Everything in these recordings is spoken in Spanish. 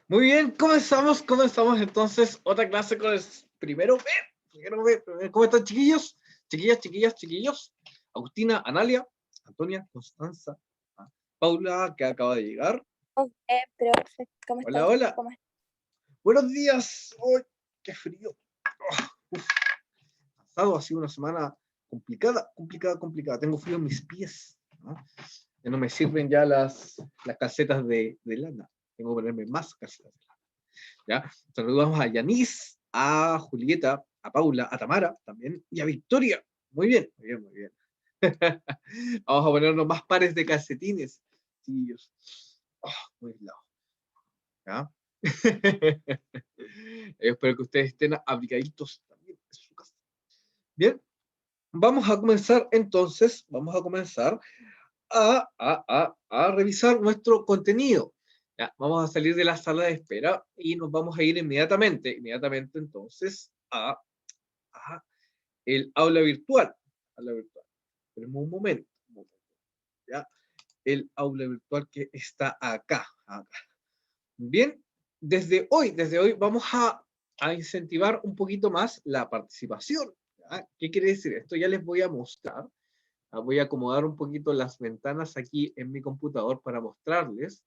Muy bien, comenzamos entonces otra clase con el primero B. ¿Cómo están, chiquillos? Chiquillas. Agustina, Analia, Antonia, Constanza, Paula, que acaba de llegar. Profe, ¿cómo Hola, estás? hola. ¿Cómo estás? Buenos días. ¡Uy, qué frío! Pasado, ha sido una semana complicada. Tengo frío en mis pies, ¿no? Ya no me sirven ya las calcetas de lana. Tengo que ponerme más calcetas de lana. ¿Ya? Saludamos a Yanis, a Julieta, a Paula, a Tamara también y a Victoria. Muy bien. Vamos a ponernos más pares de calcetines. Chiquillos. Muy helado. ¿Ya? Espero que ustedes estén abrigaditos también en su casa. Bien, vamos a comenzar entonces, a revisar nuestro contenido. Ya, vamos a salir de la sala de espera y nos vamos a ir inmediatamente entonces a el aula virtual. Tenemos un momento, ¿ya? El aula virtual que está acá. Bien, desde hoy vamos a incentivar un poquito más la participación. ¿Ya? ¿Qué quiere decir? Esto ya les voy a mostrar. Voy a acomodar un poquito las ventanas aquí en mi computador para mostrarles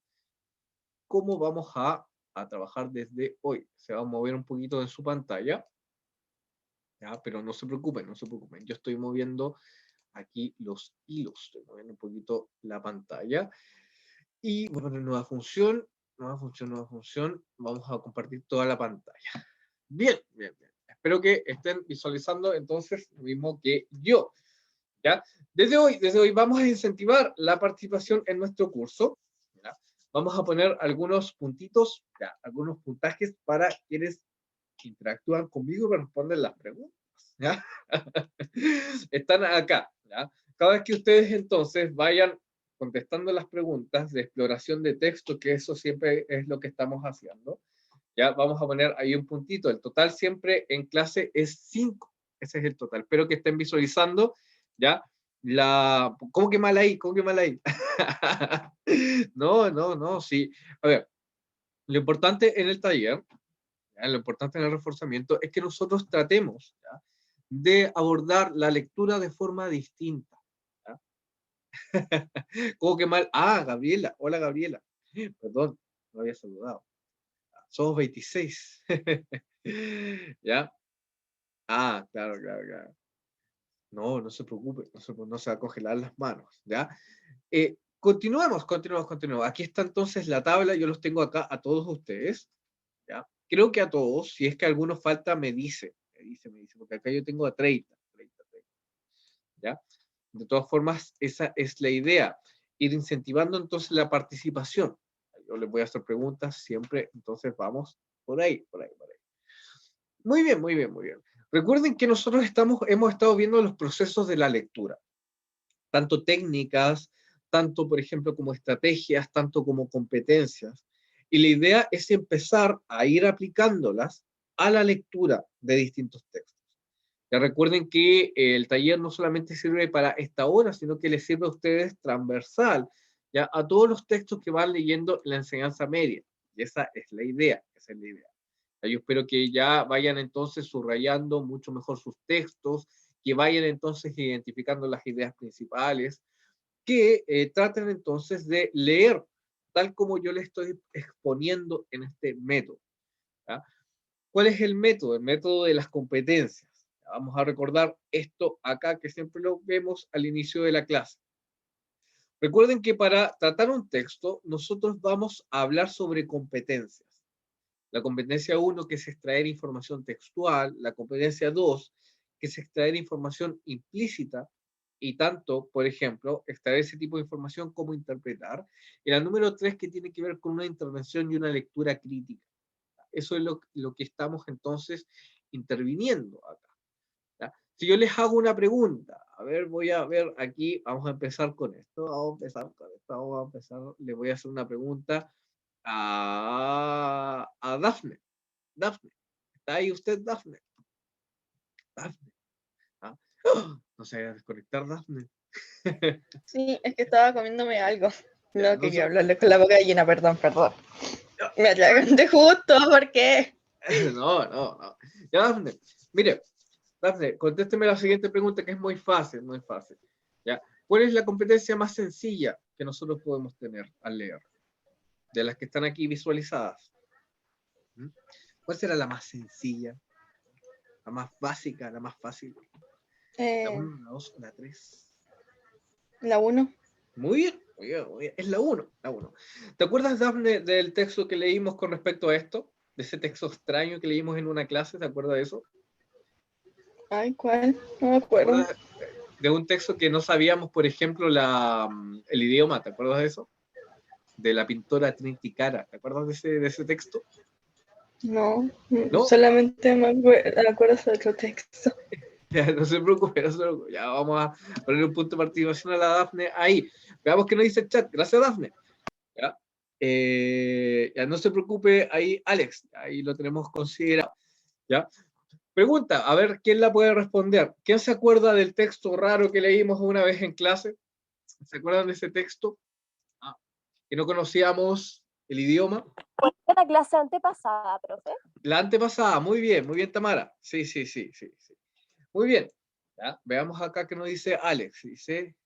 cómo vamos a trabajar desde hoy. Se va a mover un poquito en su pantalla, ¿ya? Pero no se preocupen. Yo estoy moviendo aquí los hilos, estoy moviendo un poquito la pantalla. Y voy a poner nueva función. Vamos a compartir toda la pantalla. Bien. Espero que estén visualizando entonces lo mismo que yo. ¿Ya? Desde hoy vamos a incentivar la participación en nuestro curso. ¿Ya? Vamos a poner algunos puntitos, ¿ya? Algunos puntajes para quienes interactúan conmigo y me responden las preguntas. ¿Ya? Están acá. ¿Ya? Cada vez que ustedes entonces vayan contestando las preguntas de exploración de texto, que eso siempre es lo que estamos haciendo, ya vamos a poner ahí un puntito. El total siempre en clase es 5. Ese es el total. Espero que estén visualizando, ¿ya? ¿Cómo que mal ahí? No, sí. A ver, lo importante en el taller, ¿ya? Lo importante en el reforzamiento es que nosotros tratemos, ¿ya? De abordar la lectura de forma distinta. ¿Ya? ¿Cómo que mal? Gabriela. Hola, Gabriela. Perdón, no había saludado. Somos 26. ¿Ya? Claro. No se preocupe, no se va a congelar las manos, ¿ya? Continuemos. Aquí está entonces la tabla, yo los tengo acá a todos ustedes, ¿ya? Creo que a todos, si es que alguno falta, me dice, porque acá yo tengo a 30, ¿ya? De todas formas, esa es la idea, ir incentivando entonces la participación. Yo les voy a hacer preguntas siempre, entonces vamos por ahí. Muy bien. Recuerden que nosotros hemos estado viendo los procesos de la lectura, tanto técnicas, tanto, por ejemplo, como estrategias, tanto como competencias. Y la idea es empezar a ir aplicándolas a la lectura de distintos textos. Ya recuerden que el taller no solamente sirve para esta hora, sino que les sirve a ustedes transversal, ya a todos los textos que van leyendo en la enseñanza media. Y esa es la idea. Yo espero que ya vayan entonces subrayando mucho mejor sus textos, que vayan entonces identificando las ideas principales, que traten entonces de leer tal como yo les estoy exponiendo en este método. ¿Ya? ¿Cuál es el método? El método de las competencias. Vamos a recordar esto acá que siempre lo vemos al inicio de la clase. Recuerden que para tratar un texto, nosotros vamos a hablar sobre competencias. La competencia 1, que es extraer información textual. La competencia 2, que es extraer información implícita. Y tanto, por ejemplo, extraer ese tipo de información como interpretar. Y la número 3, que tiene que ver con una intervención y una lectura crítica. Eso es lo que estamos entonces interviniendo acá. ¿Ya? Si yo les hago una pregunta, a ver, voy a ver aquí, vamos a empezar con esto, le voy a hacer una pregunta a Dafne. Dafne, ¿está ahí usted, Dafne? ¿Ah? No se vaya a desconectar, Dafne. Sí, es que estaba comiéndome algo. Ya, No quería hablarle con la boca llena, perdón. Me atraganté justo, ¿por qué? No, no, no. Ya, Dafne, mire, Dafne, contésteme la siguiente pregunta que es muy fácil, muy fácil. ¿Ya? ¿Cuál es la competencia más sencilla que nosotros podemos tener al leer? De las que están aquí visualizadas. ¿Mm? ¿Cuál será la más sencilla? La más básica, la más fácil. La 1, la 2, la 3. La 1. Muy bien, muy bien, muy bien. Es la 1, la 1. ¿Te acuerdas, Dafne, del texto que leímos con respecto a esto? De ese texto extraño que leímos en una clase, ¿te acuerdas de eso? Ay, ¿cuál? No me ¿Te acuerdo. acuerdas de un texto que no sabíamos, por ejemplo, el idioma? ¿Te acuerdas de eso? De la pintora Trinity Cara. ¿Te acuerdas de ese texto? No, ¿No? solamente me acuerdo de otro texto. Ya, no se preocupe, no se preocupe. Ya vamos a poner un punto de participación a la Dafne ahí. Veamos qué nos dice el chat. Gracias, Dafne. ¿Ya? Ya no se preocupe ahí, Alex. Ahí lo tenemos considerado. ¿Ya? Pregunta, a ver quién la puede responder. ¿Quién se acuerda del texto raro que leímos una vez en clase? ¿Se acuerdan de ese texto? Que no conocíamos el idioma. ¿Fue la clase antepasada, profe? La antepasada, muy bien, Tamara. Sí, sí, sí, sí, sí. Muy bien. ¿Ya? Veamos acá qué nos dice Alex. Dice,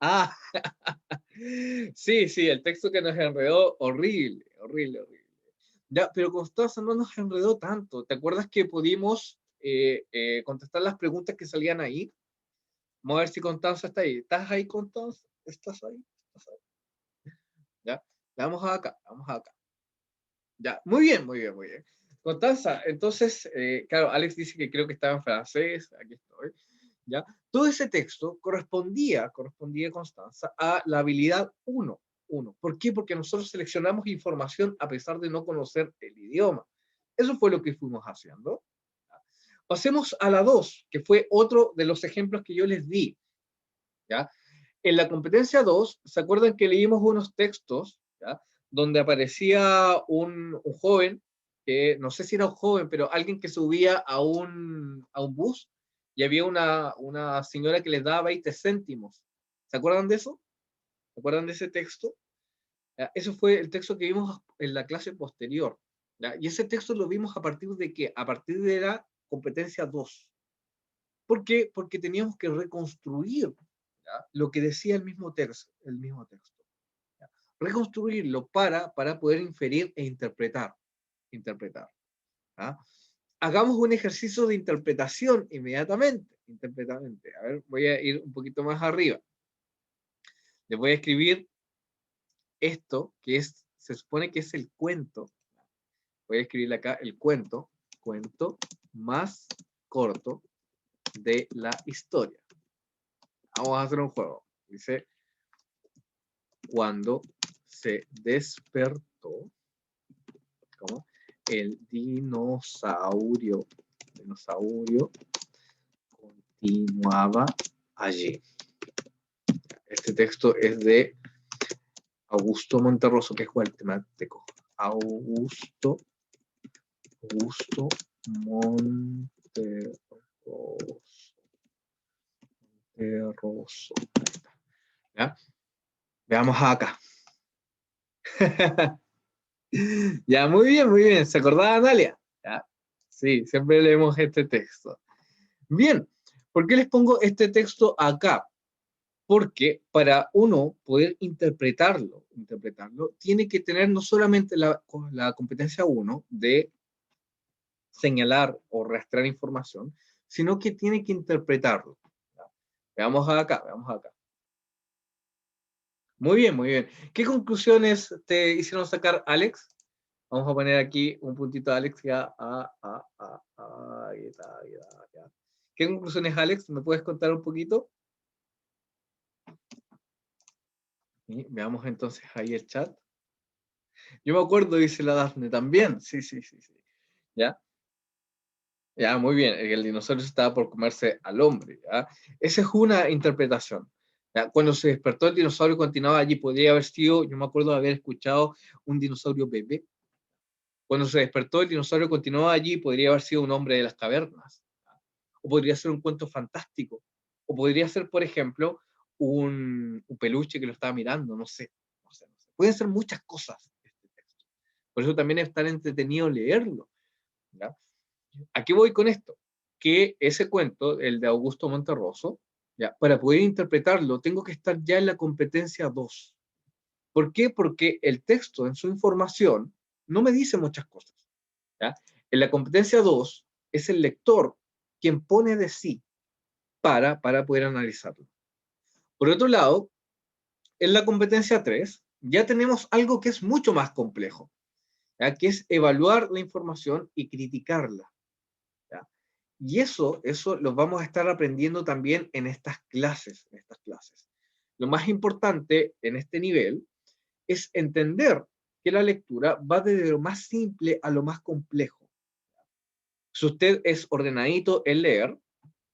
ah, sí, sí, el texto que nos enredó, horrible, horrible, horrible. Ya, pero Constanza no nos enredó tanto. ¿Te acuerdas que pudimos contestar las preguntas que salían ahí? Vamos a ver si Constanza está ahí. ¿Estás ahí, Constanza? ¿Estás ahí? ¿Estás ahí? Ya, vamos acá, vamos acá. Ya, muy bien, muy bien, muy bien. Constanza, entonces, claro, Alex dice que creo que estaba en francés, aquí estoy, ¿ya? Todo ese texto correspondía, Constanza, a la habilidad 1. ¿Por qué? Porque nosotros seleccionamos información a pesar de no conocer el idioma. Eso fue lo que fuimos haciendo. Pasemos a la 2, que fue otro de los ejemplos que yo les di, ¿ya? En la competencia 2, ¿se acuerdan que leímos unos textos, ¿ya? Donde aparecía un joven, que no sé si era un joven, pero alguien que subía a un bus y había una señora que les daba 20 céntimos. ¿Se acuerdan de eso? ¿Se acuerdan de ese texto? ¿Ya? Eso fue el texto que vimos en la clase posterior. ¿Ya? Y ese texto lo vimos a partir de qué? A partir de la competencia 2. ¿Por qué? Porque teníamos que reconstruir, ¿ya? Lo que decía el mismo texto. ¿Ya? Reconstruirlo para poder inferir e interpretar. ¿Ya? Hagamos un ejercicio de interpretación inmediatamente. A ver, voy a ir un poquito más arriba. Les voy a escribir esto, se supone que es el cuento. Voy a escribirle acá el cuento más corto de la historia. Vamos a hacer un juego. Dice, cuando se despertó, ¿cómo? El dinosaurio continuaba allí. Este texto es de Augusto Monterroso, que es guatemalteco. Augusto Monterroso. ¿Ya? Veamos acá. Ya, muy bien, muy bien. ¿Se acordaba, Dalia? ¿Ya? Sí, siempre leemos este texto. Bien, ¿por qué les pongo este texto acá? Porque para uno poder interpretarlo, tiene que tener no solamente la competencia 1 de señalar o rastrear información, sino que tiene que interpretarlo. ¿Ya? Veamos acá, veamos acá. Muy bien, muy bien. ¿Qué conclusiones te hicieron sacar, Alex? Vamos a poner aquí un puntito a Alex. Ya, ahí está, ya. ¿Qué conclusiones, Alex? ¿Me puedes contar un poquito? Y veamos entonces ahí el chat. Yo me acuerdo, dice la Dafne, también. Sí. ¿Ya? Ya, muy bien. El dinosaurio estaba por comerse al hombre. ¿Ya? Esa es una interpretación. ¿Ya? Cuando se despertó el dinosaurio continuaba allí. Podría haber sido, yo me acuerdo de haber escuchado un dinosaurio bebé. Cuando se despertó el dinosaurio continuaba allí. Podría haber sido un hombre de las cavernas. ¿Ya? O podría ser un cuento fantástico. O podría ser, por ejemplo, un peluche que lo estaba mirando. No sé. Pueden ser muchas cosas este texto. Por eso también es tan entretenido leerlo. ¿Ya? ¿A qué voy con esto? Que ese cuento, el de Augusto Monterroso, ¿ya? Para poder interpretarlo, tengo que estar ya en la competencia 2. ¿Por qué? Porque el texto en su información no me dice muchas cosas. ¿Ya? En la competencia 2 es el lector quien pone de sí para poder analizarlo. Por otro lado, en la competencia 3 ya tenemos algo que es mucho más complejo, ¿ya? Que es evaluar la información y criticarla. ¿Ya? Y eso lo vamos a estar aprendiendo también en estas clases. Lo más importante en este nivel es entender que la lectura va desde lo más simple a lo más complejo. Si usted es ordenadito en leer,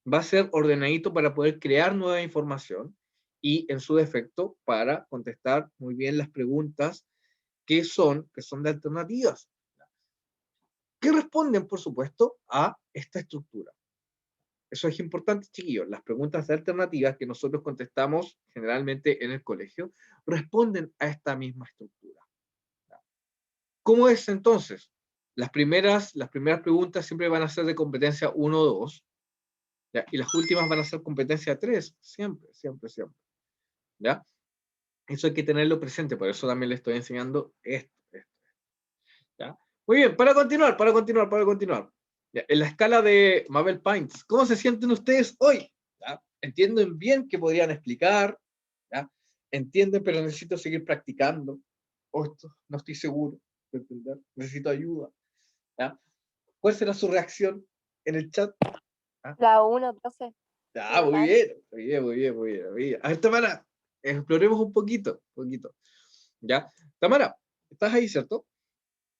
va a ser ordenadito para poder crear nueva información y, en su defecto, para contestar muy bien las preguntas que son de alternativas, que responden, por supuesto, a esta estructura. Eso es importante, chiquillos. Las preguntas de alternativas que nosotros contestamos generalmente en el colegio responden a esta misma estructura. ¿Cómo es entonces? Las primeras preguntas siempre van a ser de competencia 1 o 2, ¿ya? Y las últimas van a ser competencia 3, siempre. ¿Ya? Eso hay que tenerlo presente, por eso también le estoy enseñando esto. ¿Ya? Muy bien, para continuar. ¿Ya? En la escala de Mabel Pints, ¿cómo se sienten ustedes hoy? ¿Ya? ¿Entienden bien qué podrían explicar? ¿Ya? ¿Entienden, pero necesito seguir practicando? Esto no estoy seguro de entender, necesito ayuda. ¿Ya? ¿Cuál será su reacción en el chat? ¿Ah? La 1, profe. Ah, muy bien. A ver, Tamara, exploremos un poquito. ¿Ya? Tamara, ¿estás ahí, cierto?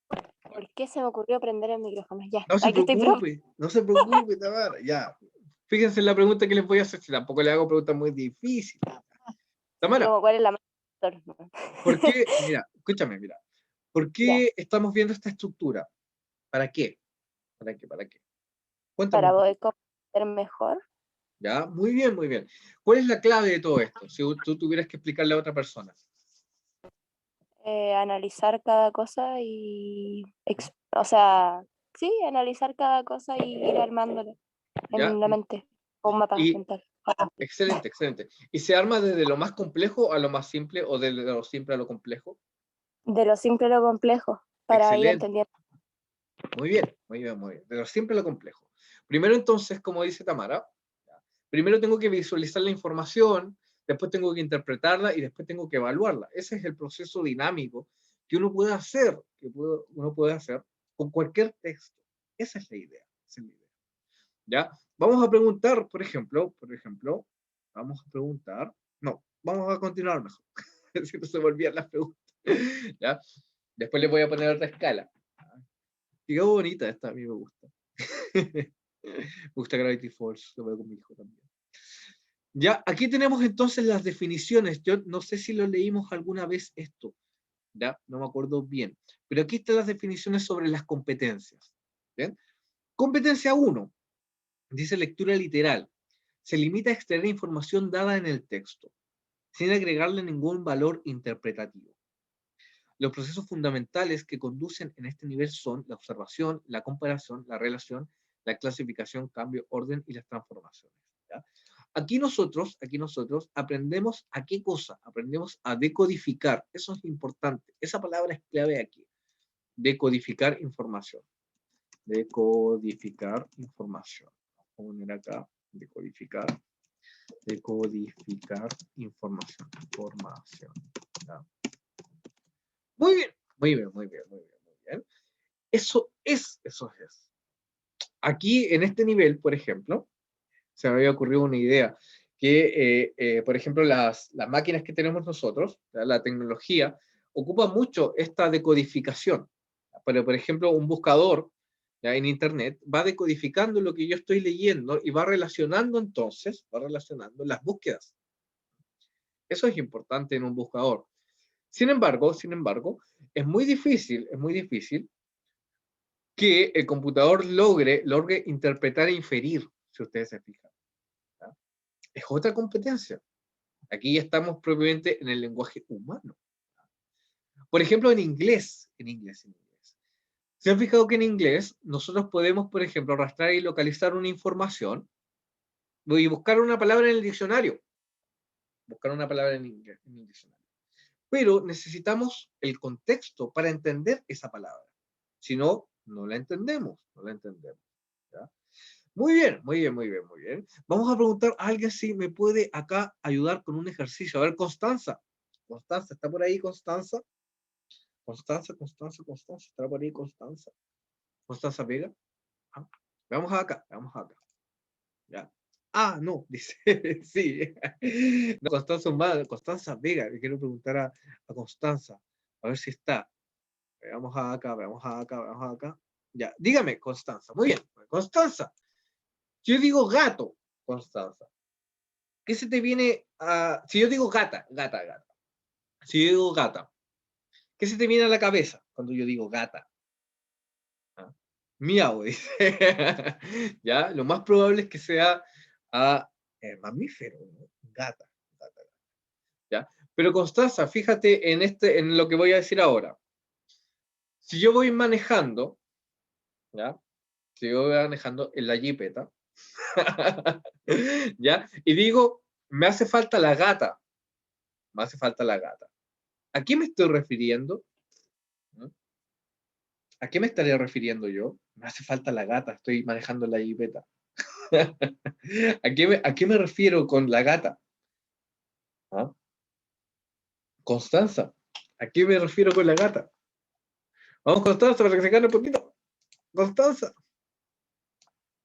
¿Por qué se me ocurrió prender el micrófono? Ya, No se aquí estoy pronto. preocupe, Tamara, ya. Fíjense en la pregunta que les voy a hacer, si tampoco le hago preguntas muy difíciles. Tamara, Como cuál es la más... ¿por qué? Mira, escúchame, ¿por Ya, qué estamos viendo esta estructura? ¿Para qué? ¿Para qué? Cuéntame un para poco. poder comprender mejor. ¿Ya? Muy bien. ¿Cuál es la clave de todo esto? Si tú tuvieras que explicarle a otra persona. Analizar cada cosa y, o sea, sí, analizar cada cosa y ir armándolo ¿Ya? en la mente, con un mapa Y mental. excelente. ¿Y se arma desde lo más complejo a lo más simple o de lo simple a lo complejo? De lo simple a lo complejo, para ir Excelente. entendiendo. Muy bien. De lo simple a lo complejo. Primero entonces, como dice Tamara, primero tengo que visualizar la información, después tengo que interpretarla y después tengo que evaluarla. Ese es el proceso dinámico que uno puede hacer, con cualquier texto. Esa es la idea. ¿Ya? Vamos a preguntar, por ejemplo, vamos a continuar mejor. Si no se me olvidan las preguntas. ¿Ya? Después les voy a poner otra escala. Qué bonita esta, a mí me gusta. Me gusta Gravity Falls, lo veo con mi hijo también. Ya, aquí tenemos entonces las definiciones. Yo no sé si lo leímos alguna vez esto, ¿ya? No me acuerdo bien. Pero aquí están las definiciones sobre las competencias. ¿Bien? Competencia 1, dice lectura literal. Se limita a extraer información dada en el texto, sin agregarle ningún valor interpretativo. Los procesos fundamentales que conducen en este nivel son la observación, la comparación, la relación, la clasificación, cambio, orden y las transformaciones. ¿Ya? Aquí nosotros aprendemos a qué cosa, aprendemos a decodificar. Eso es importante. Esa palabra es clave aquí. Decodificar información. Decodificar información. Vamos a poner acá, decodificar información. ¿Ya? Muy bien. Eso es. Aquí, en este nivel, por ejemplo, se me había ocurrido una idea, que, por ejemplo, las máquinas que tenemos nosotros, la tecnología, ocupa mucho esta decodificación. Pero, por ejemplo, un buscador, ¿ya? En Internet va decodificando lo que yo estoy leyendo y va relacionando las búsquedas. Eso es importante en un buscador. Sin embargo, es muy difícil que el computador logre interpretar e inferir, si ustedes se fijan. ¿Ya? Es otra competencia. Aquí ya estamos propiamente en el lenguaje humano. Por ejemplo, en inglés. ¿Se han fijado que en inglés nosotros podemos, por ejemplo, arrastrar y localizar una información y buscar una palabra en el diccionario? Buscar una palabra en inglés, en el diccionario. Pero necesitamos el contexto para entender esa palabra. Si no, no la entendemos, no la entendemos. ¿Ya? Muy bien, muy bien, muy bien, muy bien. Vamos a preguntar a alguien si me puede acá ayudar con un ejercicio. A ver, Constanza. Constanza, ¿está por ahí Constanza? Constanza, ¿está por ahí Constanza? Constanza Vega. Ah, veamos acá, veamos acá. ¿Ya? Ah, no, dice, sí. No, Constanza Humada, Constanza Vega, le quiero preguntar a Constanza, a ver si está. Veamos acá, veamos acá, veamos acá. Ya, dígame, Constanza. Muy bien, Constanza. Yo digo gato, Constanza. ¿Qué se te viene a... Si yo digo gata, gata, gata. Si yo digo gata, ¿qué se te viene a la cabeza cuando yo digo gata? ¿Ah? Miau, dice. ¿Ya? Lo más probable es que sea a mamífero, ¿no? Gata, gata, ¿ya? Pero Constanza, fíjate en lo que voy a decir ahora. Si yo voy manejando, ¿ya? Si yo voy manejando en la jipeta, ¿ya? Y digo, me hace falta la gata, me hace falta la gata. ¿A qué me estoy refiriendo? ¿Mm? ¿A qué me estaría refiriendo yo? Me hace falta la gata, estoy manejando la jipeta. ¿A qué me refiero con la gata? ¿Ah? Constanza, ¿a qué me refiero con la gata? Vamos, Constanza, para que se gane un poquito. Constanza.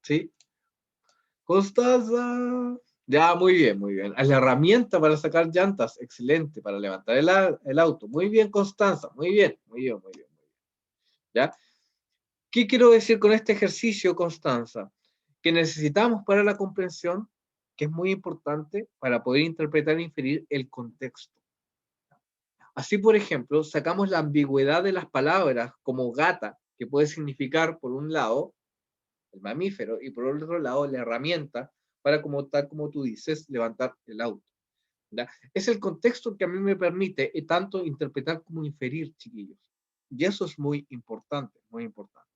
¿Sí? Constanza. Ya, muy bien, muy bien. Es la herramienta para sacar llantas, excelente, para levantar el auto. Muy bien, Constanza, muy bien, muy bien, muy bien. Muy bien. ¿Ya? ¿Qué quiero decir con este ejercicio, Constanza? Que necesitamos para la comprensión, que es muy importante para poder interpretar e inferir el contexto. Así, por ejemplo, sacamos la ambigüedad de las palabras como gata, que puede significar, por un lado, el mamífero, y por otro lado, la herramienta para, como tal como tú dices, levantar el auto. ¿Ya? Es el contexto que a mí me permite tanto interpretar como inferir, chiquillos. Y eso es muy importante, muy importante.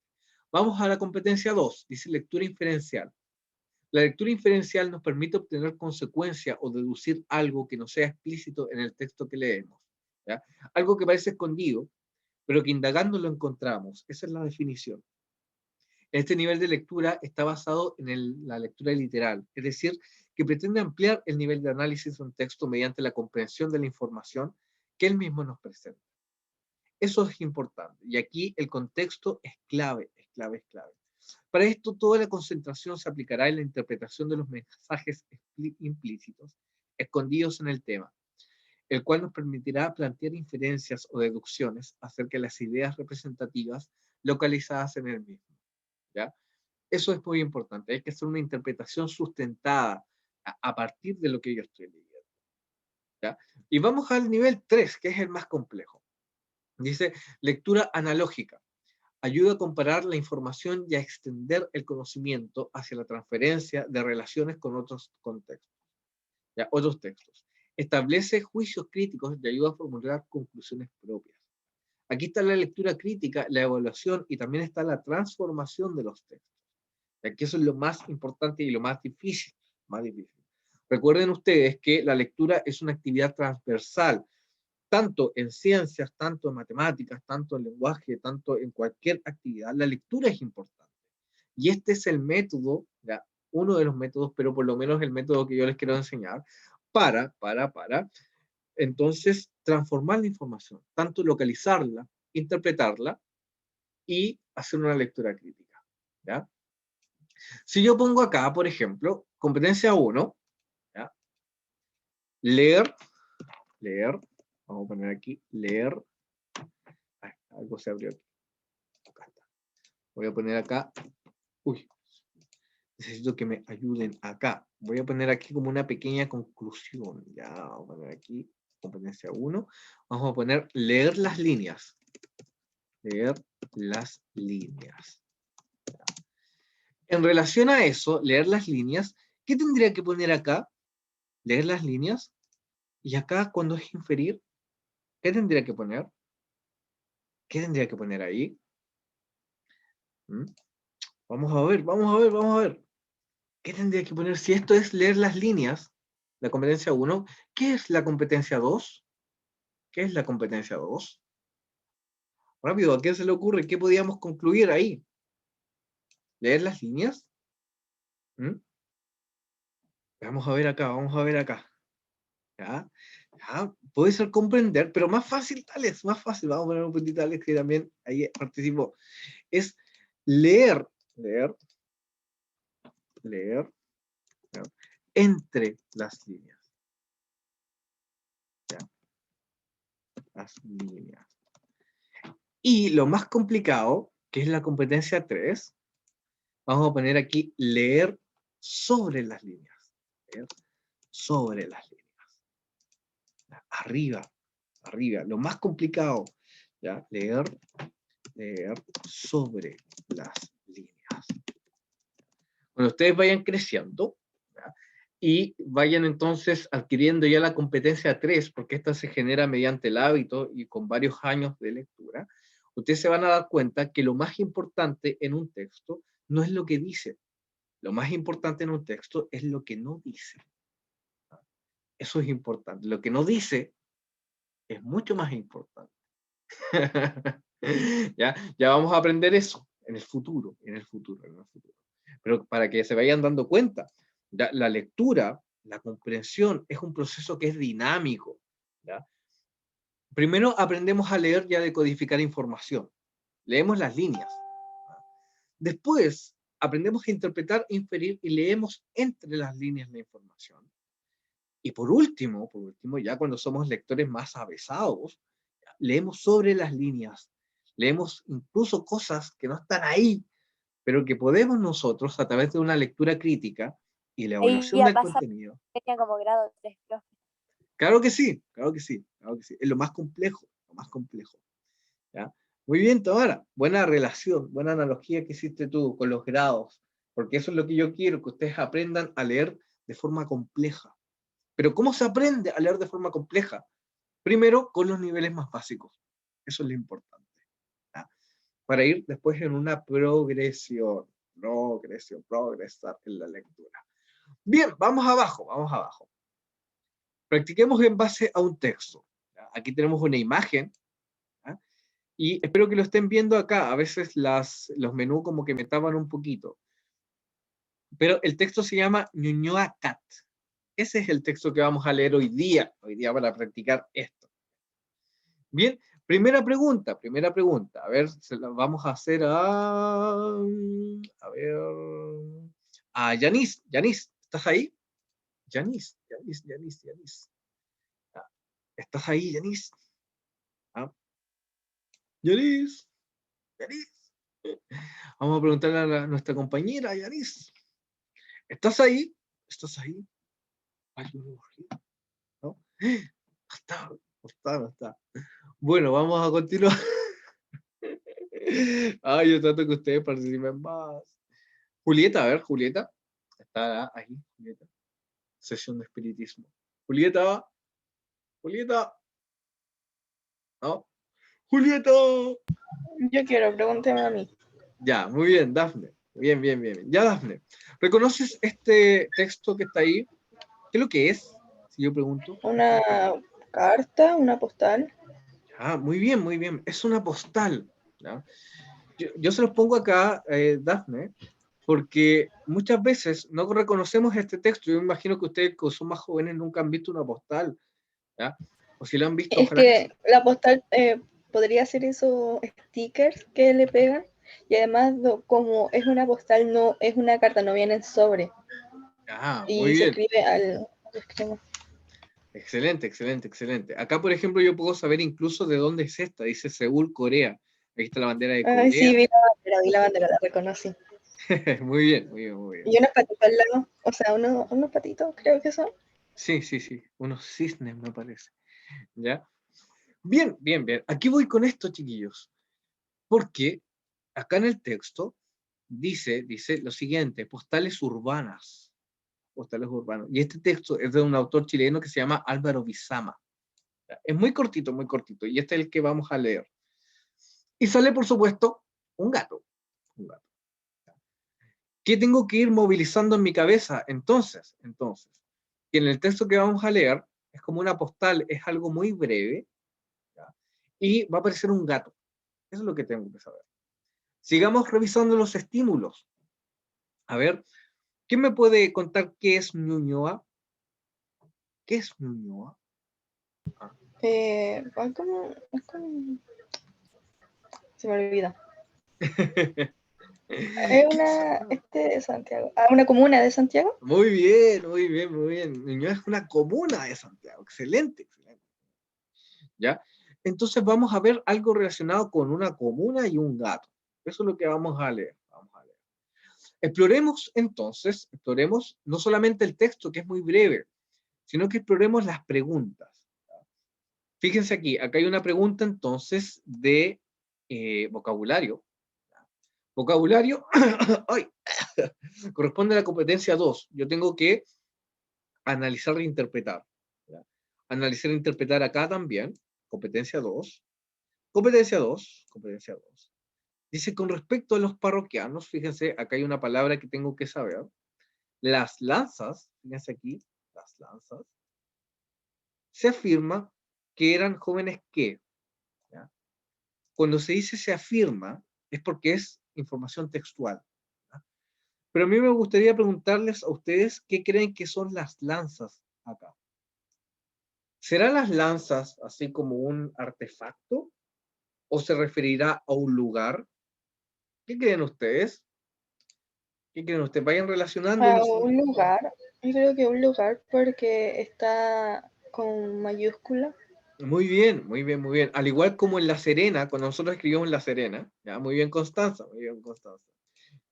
Vamos a la competencia 2, dice lectura inferencial. La lectura inferencial nos permite obtener consecuencia o deducir algo que no sea explícito en el texto que leemos. ¿Ya? Algo que parece escondido, pero que indagando lo encontramos. Esa es la definición. Este nivel de lectura está basado en la lectura literal, es decir, que pretende ampliar el nivel de análisis de un texto mediante la comprensión de la información que él mismo nos presenta. Eso es importante. Y aquí el contexto es clave, es clave, es clave. Para esto, toda la concentración se aplicará en la interpretación de los mensajes implícitos, escondidos en el tema, el cual nos permitirá plantear inferencias o deducciones acerca de las ideas representativas localizadas en el mismo. ¿Ya? Eso es muy importante. Hay que hacer una interpretación sustentada a partir de lo que yo estoy leyendo. ¿Ya? Y vamos al nivel 3, que es el más complejo. Dice, lectura analógica. Ayuda a comparar la información y a extender el conocimiento hacia la transferencia de relaciones con otros contextos, ¿ya? Otros textos. Establece juicios críticos y ayuda a formular conclusiones propias. Aquí está la lectura crítica, la evaluación y también está la transformación de los textos. Ya que eso es lo más importante y lo más difícil, más difícil. Recuerden ustedes que la lectura es una actividad transversal, tanto en ciencias, tanto en matemáticas, tanto en lenguaje, tanto en cualquier actividad. La lectura es importante. Y este es el método, ¿ya? Uno de los métodos, pero por lo menos el método que yo les quiero enseñar, para, entonces, transformar la información, tanto localizarla, interpretarla y hacer una lectura crítica, ¿ya? Si yo pongo acá, por ejemplo, competencia 1, ¿ya? Leer, leer, vamos a poner aquí, leer, ay, algo se abrió aquí, acá está. Voy a poner acá, uy, necesito que me ayuden acá. Voy a poner aquí como una pequeña conclusión, ya, vamos a poner aquí, competencia 1, vamos a poner leer las líneas, leer las líneas. En relación a eso, leer las líneas, ¿qué tendría que poner acá? Leer las líneas. Y acá, cuando es inferir, ¿qué tendría que poner? ¿Qué tendría que poner ahí? ¿Mm? Vamos a ver, vamos a ver, vamos a ver. ¿Qué tendría que poner? Si esto es leer las líneas, la competencia 1, ¿qué es la competencia 2? ¿Qué es la competencia 2? Rápido, ¿a quién se le ocurre? ¿Qué podíamos concluir ahí? ¿Leer las líneas? ¿Mm? Vamos a ver acá, vamos a ver acá. ¿Ya? ¿Ya? Puede ser comprender, pero más fácil, Alex, más fácil. Vamos a poner un puntito a Alex que también ahí participó. Es leer, leer, leer, ¿ya? Entre las líneas. ¿Ya? Las líneas. Y lo más complicado, que es la competencia 3, vamos a poner aquí leer sobre las líneas. Leer sobre las líneas. Arriba, arriba. Lo más complicado, ¿ya? Leer sobre las líneas. Cuando ustedes vayan creciendo, ¿ya? Y vayan entonces adquiriendo ya la competencia 3, porque esta se genera mediante el hábito y con varios años de lectura, ustedes se van a dar cuenta que lo más importante en un texto no es lo que dice, lo más importante en un texto es lo que no dice. Eso es importante. Lo que no dice es mucho más importante. Ya vamos a aprender eso en el futuro, en el futuro, en el futuro. Pero para que se vayan dando cuenta, la lectura, la comprensión es un proceso que es dinámico. ¿Ya? Primero aprendemos a leer y a decodificar información. Leemos las líneas. ¿Ya? Después aprendemos a interpretar, inferir y leemos entre las líneas la información. Y por último, ya cuando somos lectores más avesados, leemos sobre las líneas, leemos incluso cosas que no están ahí, pero que podemos nosotros, a través de una lectura crítica y la Ahí evaluación ya del pasa, contenido. tenía como grado 3, profe. Claro que sí, claro que sí, claro que sí. Es lo más complejo, lo más complejo. ¿Ya? Muy bien, Tamara, buena relación, buena analogía que hiciste tú con los grados, porque eso es lo que yo quiero, que ustedes aprendan a leer de forma compleja. Pero ¿cómo se aprende a leer de forma compleja? Primero, con los niveles más básicos. Eso es lo importante. ¿Ya? Para ir después en una progresión, progresar en la lectura. Bien, vamos abajo, vamos abajo. Practiquemos en base a un texto. ¿Ya? Aquí tenemos una imagen, ¿ya? Y espero que lo estén viendo acá. A veces los menús como que me tapan un poquito. Pero el texto se llama Ñuñoa Cat. Ese es el texto que vamos a leer hoy día para practicar esto. Bien, primera pregunta. A ver, se la vamos a hacer a ver, a Yanis. Yanis, ¿estás ahí? Yanis. Ah, ¿estás ahí, Yanis? Ah, Yanis. Vamos a preguntarle a nuestra compañera, Yanis. ¿Estás ahí? ¿Estás ahí? Ay, ¿no? No está. Bueno, vamos a continuar. Ay, yo trato que ustedes participen más. Julieta, a ver, Julieta. Está ahí, Julieta. Sesión de espiritismo. Julieta. ¿No? Julieta. Yo quiero, pregúnteme a mí. Ya, muy bien, Dafne. Bien. Ya, Dafne. ¿Reconoces este texto que está ahí? ¿Qué es lo que es? Si yo pregunto. Una carta, una postal. Ah, muy bien. Es una postal. ¿Ya? Yo se los pongo acá, Dafne, porque muchas veces no reconocemos este texto. Yo me imagino que ustedes, que son más jóvenes, nunca han visto una postal. ¿Ya? O si lo han visto, Es ojalá que sí. que la postal podría ser esos stickers que le pegan. Y además, como es una postal, no es una carta, no viene en sobre. Ah, muy Y se bien. escribe al extremo. Excelente. Acá, por ejemplo, yo puedo saber incluso de dónde es esta. Dice Seúl, Corea. Aquí está la bandera de Ay, Corea. sí, vi la bandera, la reconocí. Muy bien. Y unos patitos al lado, o sea, unos patitos, creo que son. Sí. Unos cisnes, me parece. ¿Ya? Bien. Aquí voy con esto, chiquillos. Porque acá en el texto dice lo siguiente, postales urbanas. Y este texto es de un autor chileno que se llama Álvaro Bizama. Es muy cortito, y este es el que vamos a leer. Y sale, por supuesto, un gato. Un gato. ¿Qué tengo que ir movilizando en mi cabeza? Entonces, que en el texto que vamos a leer es como una postal, es algo muy breve, ¿ya? Y va a aparecer un gato. Eso es lo que tengo que saber. Sigamos revisando los estímulos. A ver, ¿quién me puede contar qué es Ñuñoa? ¿Qué es Ñuñoa? Se me olvida. Es de Santiago. Una comuna de Santiago. Muy bien, muy bien, muy bien. Ñuñoa es una comuna de Santiago. Excelente, excelente. ¿Ya? Entonces vamos a ver algo relacionado con una comuna y un gato. Eso es lo que vamos a leer. Exploremos entonces, no solamente el texto, que es muy breve, sino que exploremos las preguntas. Fíjense aquí, acá hay una pregunta entonces de vocabulario. Vocabulario, ay, corresponde a la competencia 2. Yo tengo que analizar e interpretar. ¿Ya? Analizar e interpretar acá también, competencia 2. Competencia 2, competencia 2. Dice, con respecto a los parroquianos, fíjense, acá hay una palabra que tengo que saber. Las lanzas, fíjense aquí, las lanzas, se afirma que eran jóvenes que, ¿ya? Cuando se dice se afirma, es porque es información textual. ¿Ya? Pero a mí me gustaría preguntarles a ustedes qué creen que son las lanzas acá. ¿Serán las lanzas así como un artefacto? ¿O se referirá a un lugar? ¿Qué creen ustedes? ¿Qué creen ustedes? Vayan relacionando. A un lugar. Yo creo que un lugar porque está con mayúscula. Muy bien, muy bien, muy bien. Al igual como en La Serena, cuando nosotros escribimos en La Serena, ¿ya? Muy bien, Constanza, muy bien, Constanza.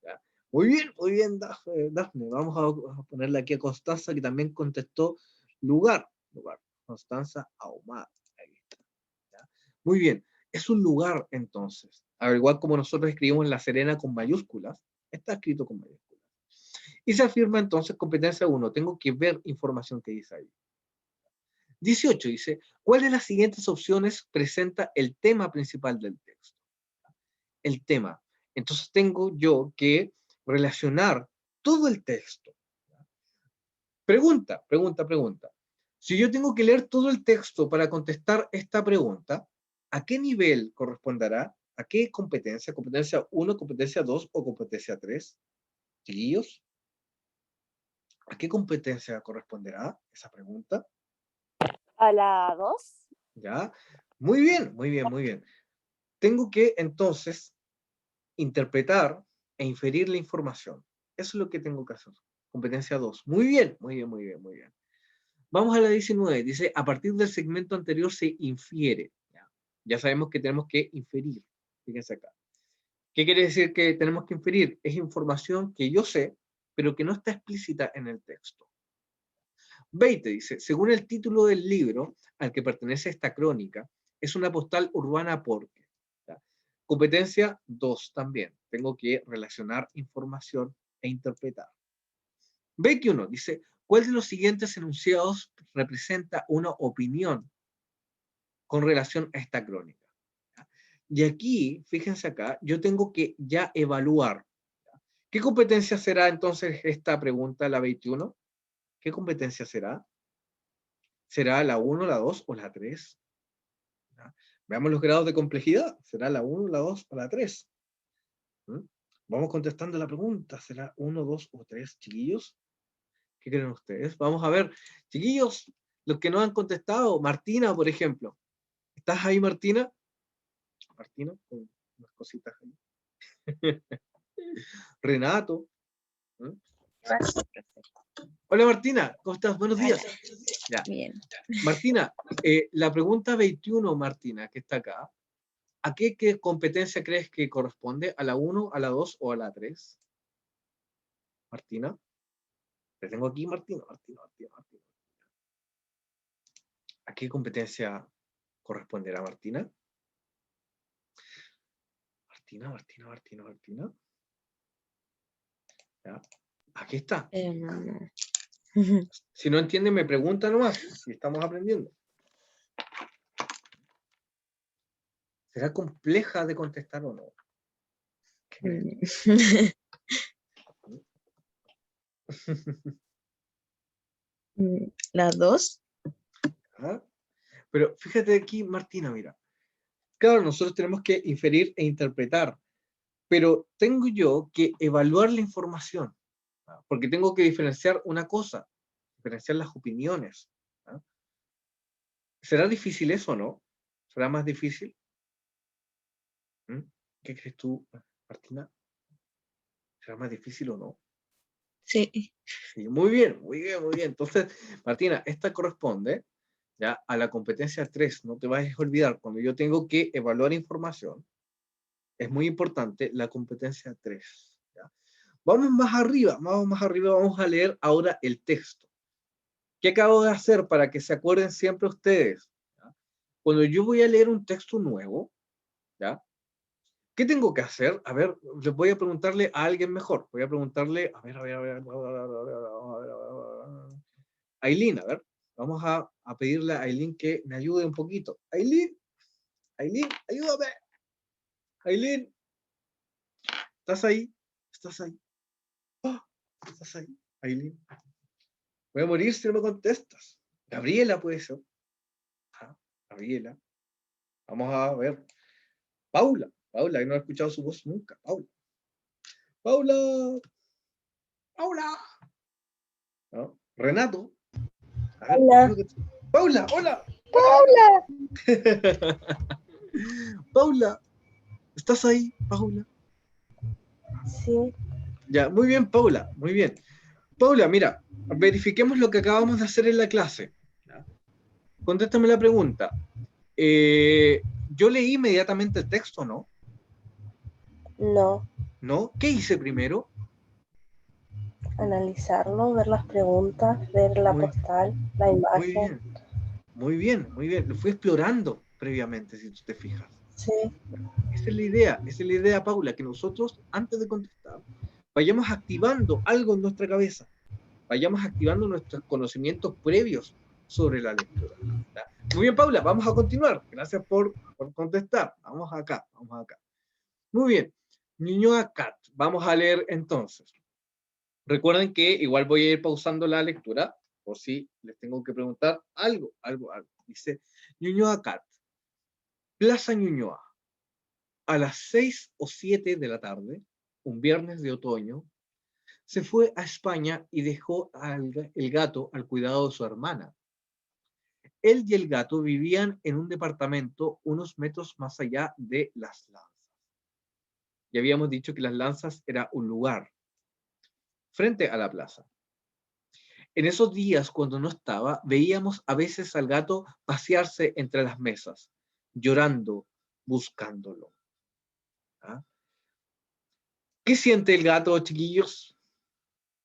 ¿Ya? Muy bien, Dafne. Vamos a ponerle aquí a Constanza, que también contestó lugar. Constanza Ahumada. Ahí está. ¿Ya? Muy bien. Es un lugar, entonces. Al igual como nosotros escribimos en La Serena con mayúsculas, está escrito con mayúsculas. Y se afirma entonces competencia 1. Tengo que ver información que dice ahí. 18 dice, ¿cuál de las siguientes opciones presenta el tema principal del texto? El tema. Entonces tengo yo que relacionar todo el texto. Pregunta. Si yo tengo que leer todo el texto para contestar esta pregunta, ¿a qué nivel corresponderá? ¿A qué competencia? ¿Competencia 1, competencia 2 o competencia 3? Chiquillos, ¿a qué competencia corresponderá esa pregunta? A la 2. ¿Ya? Muy bien. Tengo que entonces interpretar e inferir la información. Eso es lo que tengo que hacer. Competencia 2. Muy bien. Vamos a la 19. Dice, a partir del segmento anterior se infiere. Ya sabemos que tenemos que inferir. Fíjense acá. ¿Qué quiere decir que tenemos que inferir? Es información que yo sé, pero que no está explícita en el texto. 20 dice, según el título del libro al que pertenece esta crónica, es una postal urbana porque. ¿Ya? Competencia 2 también. Tengo que relacionar información e interpretar. 21 dice, ¿cuál de los siguientes enunciados representa una opinión con relación a esta crónica? ¿Ya? Y aquí, fíjense acá, yo tengo que ya evaluar. ¿Ya? ¿Qué competencia será entonces esta pregunta, la 21? ¿Qué competencia será? ¿Será la 1, la 2 o la 3? ¿Ya? Veamos los grados de complejidad. ¿Será la 1, la 2 o la 3? ¿Mm? Vamos contestando la pregunta. ¿Será 1, 2 o 3, chiquillos? ¿Qué creen ustedes? Vamos a ver. Chiquillos, los que no han contestado. Martina, por ejemplo. ¿Estás ahí, Martina? Martina, con unas cositas ahí. Renato. ¿Mm? Hola, Martina. ¿Cómo estás? Buenos días. Ya. Bien. Martina, la pregunta 21, Martina, que está acá. ¿A qué competencia crees que corresponde? ¿A la 1, a la 2 o a la 3? Martina. Te tengo aquí, Martina. ¿A qué competencia corresponderá, Martina? Martina. ¿Ya? Aquí está. Si no entiende, me pregunta nomás. Si estamos aprendiendo. ¿Será compleja de contestar o no? Mm. Las dos. ¿Ah? Pero fíjate aquí, Martina, mira. Claro, nosotros tenemos que inferir e interpretar, pero tengo yo que evaluar la información, ¿ah? Porque tengo que diferenciar una cosa, diferenciar las opiniones. ¿Ah? ¿Será difícil eso o no? ¿Será más difícil? ¿Mm? ¿Qué crees tú, Martina? ¿Será más difícil o no? Sí. Sí, muy bien, muy bien, muy bien. Entonces, Martina, esta corresponde ya a la competencia 3. No te vayas a olvidar, cuando yo tengo que evaluar información, es muy importante la competencia 3. ¿Ya? Vamos más arriba, vamos a leer ahora el texto. ¿Qué acabo de hacer para que se acuerden siempre ustedes? ¿Ya? Cuando yo voy a leer un texto nuevo, ¿ya? ¿Qué tengo que hacer? A ver, les voy a preguntarle a alguien mejor. Voy a preguntarle, a ver, Aileen, a ver. Vamos a pedirle a Aileen que me ayude un poquito. Aileen, ayúdame. Aileen, ¿estás ahí? ¿Estás ahí? ¡Oh! ¿Estás ahí? Aileen. Voy a morir si no me contestas. Gabriela puede ser. Ajá, Gabriela. Vamos a ver. Paula, que no he escuchado su voz nunca. Paula. ¿No? Renato. A ver, Hola. Paula, hola. ¡Hola! Paula, ¿estás ahí, Paula? Sí. Ya, muy bien, Paula, muy bien. Paula, mira, verifiquemos lo que acabamos de hacer en la clase. ¿Ya? Contéstame la pregunta. Yo leí inmediatamente el texto, ¿no? No. ¿No? ¿Qué hice primero? Analizarlo, ver las preguntas, ver la Muy, postal, la muy imagen. bien, muy bien, muy bien. Lo fui explorando previamente, si tú te fijas. Sí. Esa es la idea, Paula, que nosotros, antes de contestar, vayamos activando algo en nuestra cabeza, vayamos activando nuestros conocimientos previos sobre la lectura. ¿Ya? Muy bien, Paula, vamos a continuar. Gracias por contestar. Vamos acá, vamos acá. Muy bien. Ñuñoa Cat. Vamos a leer entonces. Recuerden que igual voy a ir pausando la lectura, por si les tengo que preguntar algo. Dice Ñuñoa Cat. Plaza Ñuñoa. A las 6 o 7 de la tarde, un viernes de otoño, se fue a España y dejó el gato al cuidado de su hermana. Él y el gato vivían en un departamento unos metros más allá de Las Lanzas. Ya habíamos dicho que Las Lanzas era un lugar frente a la plaza. En esos días, cuando no estaba, veíamos a veces al gato pasearse entre las mesas, llorando, buscándolo. ¿Ah? ¿Qué siente el gato, chiquillos?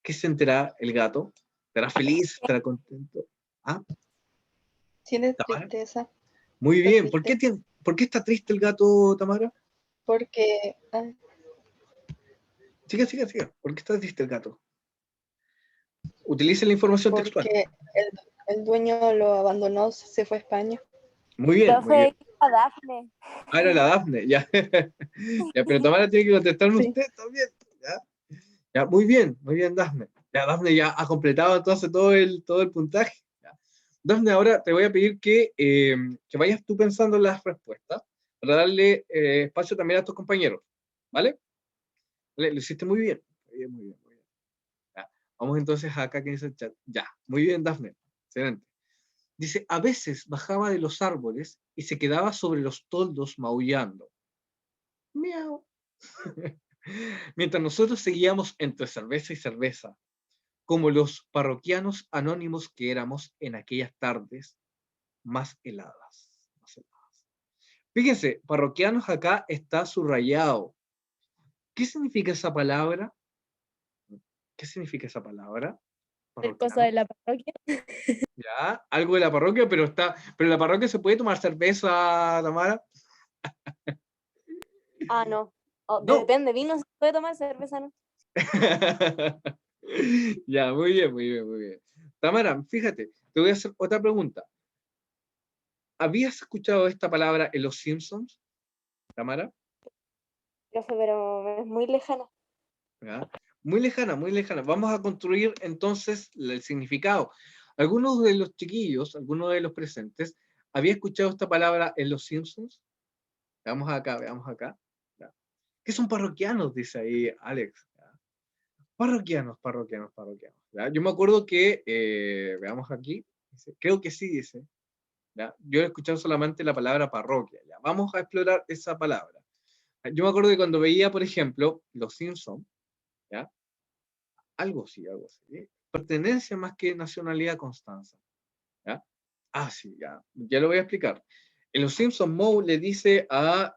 ¿Qué sentirá el gato? ¿Estará feliz? ¿Estará contento? ¿Ah? Tiene ¿Tamara? tristeza. Muy Está bien. triste. ¿Por qué está triste el gato, Tamara? Porque, Siga. ¿Por qué está triste el gato? Utilice la información textual. porque el dueño lo abandonó, se fue a España. Muy bien, muy bien. Profe, a Dafne. Ah, era la Dafne, ya. Ya, pero Tamara tiene que contestarme Sí. usted también. ¿Ya? Ya, muy bien, Dafne. Ya, Dafne ya ha completado entonces todo el puntaje. Ya. Dafne, ahora te voy a pedir que vayas tú pensando en las respuestas para darle espacio también a tus compañeros. ¿Vale? Lo hiciste muy bien. Muy bien, muy bien, muy bien. Ya. Vamos entonces acá que dice el chat. Ya, muy bien, Dafne. Excelente. Dice, a veces bajaba de los árboles y se quedaba sobre los toldos maullando. Miau. Mientras nosotros seguíamos entre cerveza y cerveza, como los parroquianos anónimos que éramos en aquellas tardes más heladas. Fíjense, parroquianos acá está subrayado. ¿Qué significa esa palabra? ¿Qué significa esa palabra? Hacer cosas de Parroquianos. la parroquia. Ya, algo de la parroquia, pero en la parroquia se puede tomar cerveza, Tamara. Ah, no. Oh, No. depende, vino se puede tomar, cerveza no. Ya, muy bien, muy bien, muy bien. Tamara, fíjate, te voy a hacer otra pregunta. ¿Habías escuchado esta palabra en Los Simpsons, Tamara? profe, pero es muy lejana. ¿Ya? Muy lejana, muy lejana. Vamos a construir entonces el significado. Algunos de los chiquillos, algunos de los presentes, ¿había escuchado esta palabra en Los Simpsons? Veamos acá, veamos acá. ¿Ya? ¿Qué son parroquianos? Dice ahí Alex. ¿Ya? Parroquianos, parroquianos, parroquianos. ¿Ya? Yo me acuerdo que, veamos aquí, dice, creo que sí dice. ¿Ya? Yo he escuchado solamente la palabra parroquia. ¿Ya? Vamos a explorar esa palabra. Yo me acuerdo que cuando veía, por ejemplo, Los Simpsons, ¿ya? Algo sí, algo así. ¿Sí? Pertenencia más que nacionalidad, Constanza. ¿Ya? Ah, sí, ya lo voy a explicar. En Los Simpsons, Moe le dice a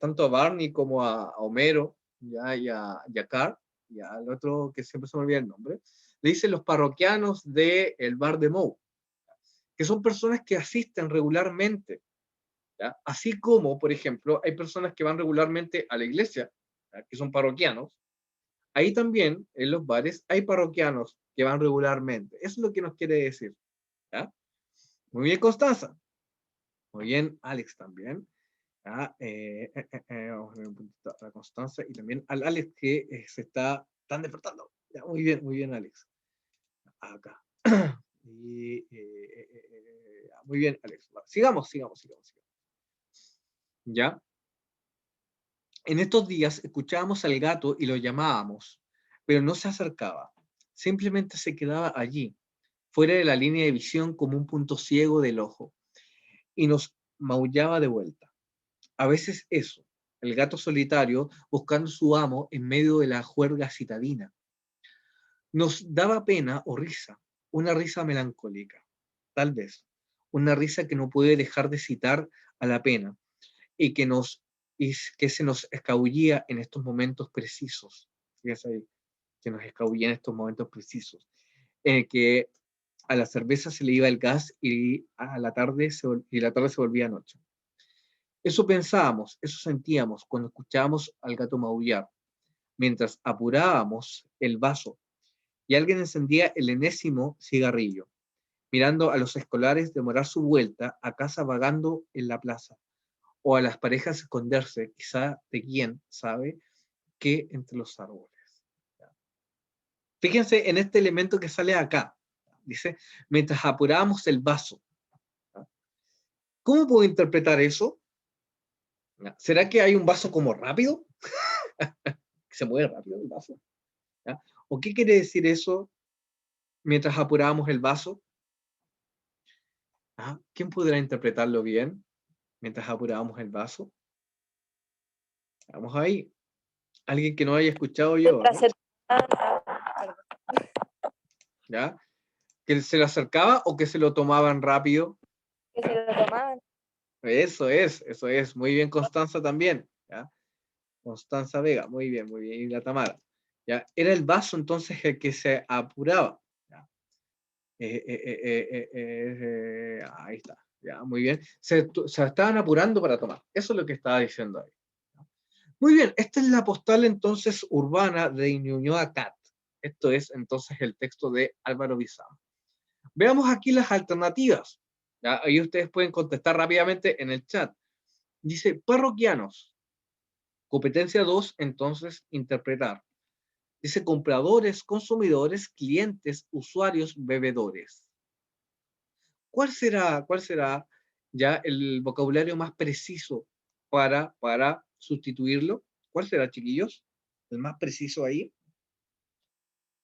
tanto a Barney como a Homero, ¿ya? Y a Carl, y al otro que siempre se me olvida el nombre, le dice los parroquianos del bar de Moe, que son personas que asisten regularmente, ¿ya? Así como, por ejemplo, hay personas que van regularmente a la iglesia, ¿ya? Que son parroquianos. Ahí también, en los bares, hay parroquianos que van regularmente. Eso es lo que nos quiere decir. ¿Ya? Muy bien, Constanza. Muy bien, Alex también. ¿Ya? Vamos a ver un puntito a la Constanza y también al Alex que se están despertando. ¿Ya? Muy bien, Alex. Acá. Y, muy bien, Alex. Sigamos. ¿Ya? En estos días escuchábamos al gato y lo llamábamos, pero no se acercaba. Simplemente se quedaba allí, fuera de la línea de visión como un punto ciego del ojo, y nos maullaba de vuelta. A veces eso, el gato solitario buscando su amo en medio de la juerga citadina. Nos daba pena o risa, una risa melancólica, tal vez, una risa que no puede dejar de citar a la pena y que se nos escabullía en estos momentos precisos. Fíjense ahí, que nos escabullía en estos momentos precisos, en el que a la cerveza se le iba el gas y la tarde se volvía noche. Eso pensábamos, eso sentíamos cuando escuchábamos al gato maullar, mientras apurábamos el vaso y alguien encendía el enésimo cigarrillo, mirando a los escolares demorar su vuelta a casa vagando en la plaza, o a las parejas esconderse, quizá de quién sabe qué entre los árboles. Fíjense en este elemento que sale acá. Dice, mientras apurábamos el vaso. ¿Cómo puedo interpretar eso? ¿Será que hay un vaso como rápido? ¿Se mueve rápido el vaso? ¿Ya? ¿O qué quiere decir eso mientras apurábamos el vaso? ¿Ah? ¿Quién podrá interpretarlo bien mientras apurábamos el vaso? Vamos ahí. Alguien que no haya escuchado yo, Mientras ¿no? se tomaban, perdón, ¿Ya? ¿Que se lo acercaba o que se lo tomaban rápido? que se lo tomaban. Eso es. Muy bien, Constanza también. ¿Ya? Constanza Vega, muy bien, y la Tamara. ¿Ya? Era el vaso entonces el que se apuraba. ¿Ya? Ahí está, ya, muy bien. Se estaban apurando para tomar. Eso es lo que estaba diciendo ahí. ¿Ya? Muy bien, esta es la postal entonces urbana de Ñuñoa Cat. Esto es entonces el texto de Álvaro Bizarro. Veamos aquí las alternativas. ¿Ya? Ahí ustedes pueden contestar rápidamente en el chat. Dice parroquianos. Competencia 2, entonces, interpretar. Dice compradores, consumidores, clientes, usuarios, bebedores. ¿Cuál será ya el vocabulario más preciso para sustituirlo? ¿Cuál será, chiquillos? El más preciso ahí.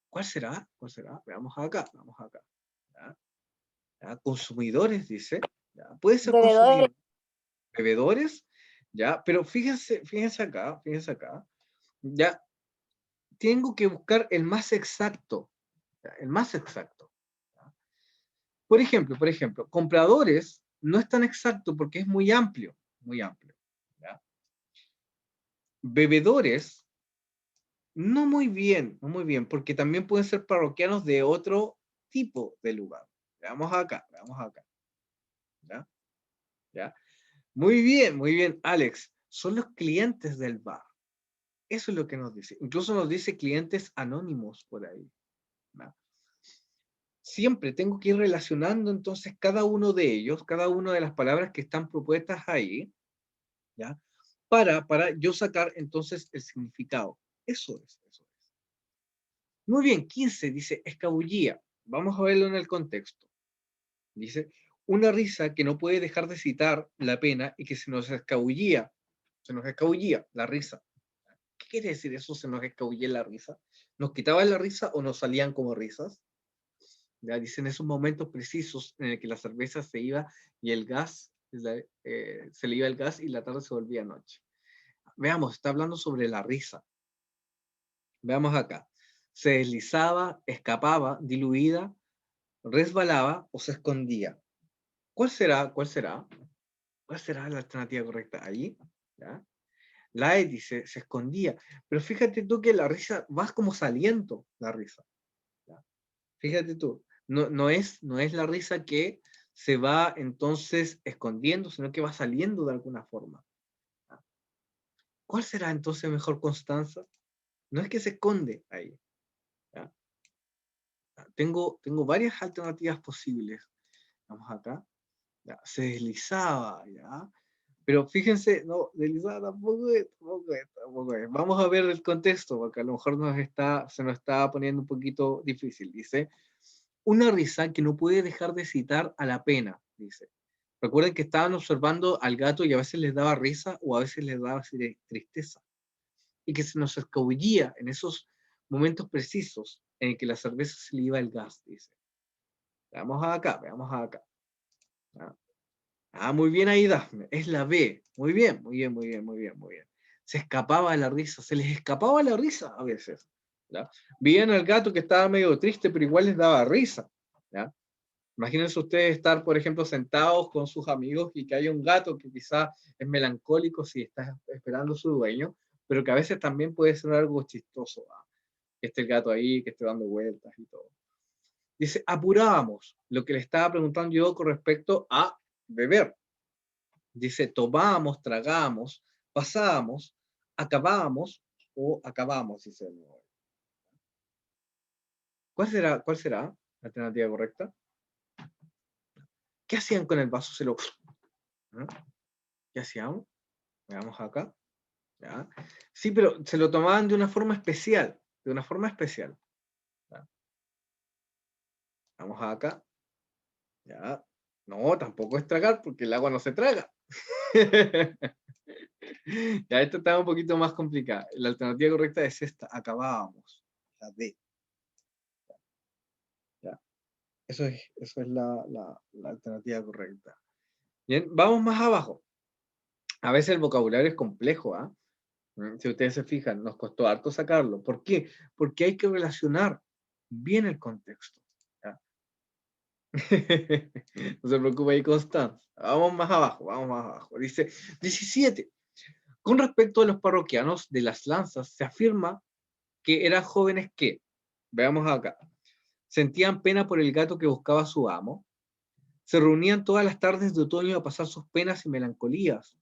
¿Cuál será? ¿Cuál será? Veamos acá, vamos acá. ¿Ya? ¿Ya? Consumidores, dice. ¿Ya? Puede ser Bebedores, consumidor. Bebedores, ¿ya? Pero fíjense acá, ya tengo que buscar el más exacto, ¿ya? El más exacto. ¿Ya? Por ejemplo, compradores no es tan exacto porque es muy amplio, muy amplio. ¿Ya? Bebedores, no muy bien, porque también pueden ser parroquianos de otro tipo de lugar. Veamos acá, ¿ya? ¿Ya? Muy bien, Alex. Son los clientes del bar. Eso es lo que nos dice. Incluso nos dice clientes anónimos por ahí. ¿No? Siempre tengo que ir relacionando entonces cada uno de ellos, cada una de las palabras que están propuestas ahí, ¿ya? para yo sacar entonces el significado. Eso es, eso es. Muy bien, 15 dice escabullía. Vamos a verlo en el contexto. Dice, una risa que no puede dejar de citar la pena y que se nos escabullía la risa. ¿Qué quiere decir eso, se nos escabullía la risa? ¿Nos quitaban la risa o nos salían como risas? Ya dicen esos momentos precisos en el que la cerveza se iba y el gas, se le iba el gas y la tarde se volvía noche. Veamos, está hablando sobre la risa. Veamos acá. Se deslizaba, escapaba, diluida, resbalaba o se escondía. ¿Cuál será? ¿Cuál será? ¿Cuál será la alternativa correcta? Ahí, ¿ya? La E dice, se escondía. Pero fíjate tú que la risa va como saliendo, la risa. ¿Ya? Fíjate tú, no es la risa que se va entonces escondiendo, sino que va saliendo de alguna forma. ¿Ya? ¿Cuál será entonces mejor, Constanza? No es que se esconde ahí. ¿Ya? Tengo varias alternativas posibles. Vamos acá. Ya, se deslizaba, ¿ya? Pero fíjense, no, deslizaba tampoco es, tampoco es. Vamos a ver el contexto, porque a lo mejor se nos está poniendo un poquito difícil. Dice, una risa que no puede dejar de citar a la pena, dice. Recuerden que estaban observando al gato y a veces les daba risa o a veces les daba tristeza. Y que se nos escabullía en esos momentos precisos en que la cerveza se le iba el gas, dice. Veamos acá, veamos acá. ¿Ya? Muy bien ahí, Dafne. Es la B. Muy bien, muy bien, muy bien, muy bien, muy bien. Se escapaba la risa, se les escapaba la risa a veces. ¿Ya? Veían al gato que estaba medio triste, pero igual les daba risa. ¿Ya? Imagínense ustedes estar, por ejemplo, sentados con sus amigos y que haya un gato que quizá es melancólico si está esperando a su dueño, pero que a veces también puede ser algo chistoso. ¿Ah? Que esté el gato ahí, que esté dando vueltas y todo. Dice, apurábamos, lo que le estaba preguntando yo con respecto a beber. Dice, tomábamos, tragábamos, pasábamos, acabábamos o acabamos, dice el nuevo. ¿Cuál será la alternativa correcta? ¿Qué hacían con el vaso? ¿Ah? ¿Qué hacían? Veamos acá. ¿Ya? Sí, pero se lo tomaban de una forma especial. De una forma especial. ¿Ya? Vamos acá. ¿Ya? No, tampoco es tragar porque el agua no se traga. Ya, esto está un poquito más complicado. La alternativa correcta es esta. Acabábamos. La D. ¿Ya? Eso es la alternativa correcta. Bien, vamos más abajo. A veces el vocabulario es complejo, ¿ah? Si ustedes se fijan, nos costó harto sacarlo. ¿Por qué? Porque hay que relacionar bien el contexto. ¿Ya? No se preocupe ahí, Constanza. Vamos más abajo, vamos más abajo. Dice 17. Con respecto a los parroquianos de las Lanzas, se afirma que eran jóvenes que, veamos acá, sentían pena por el gato que buscaba a su amo, se reunían todas las tardes de otoño a pasar sus penas y melancolías.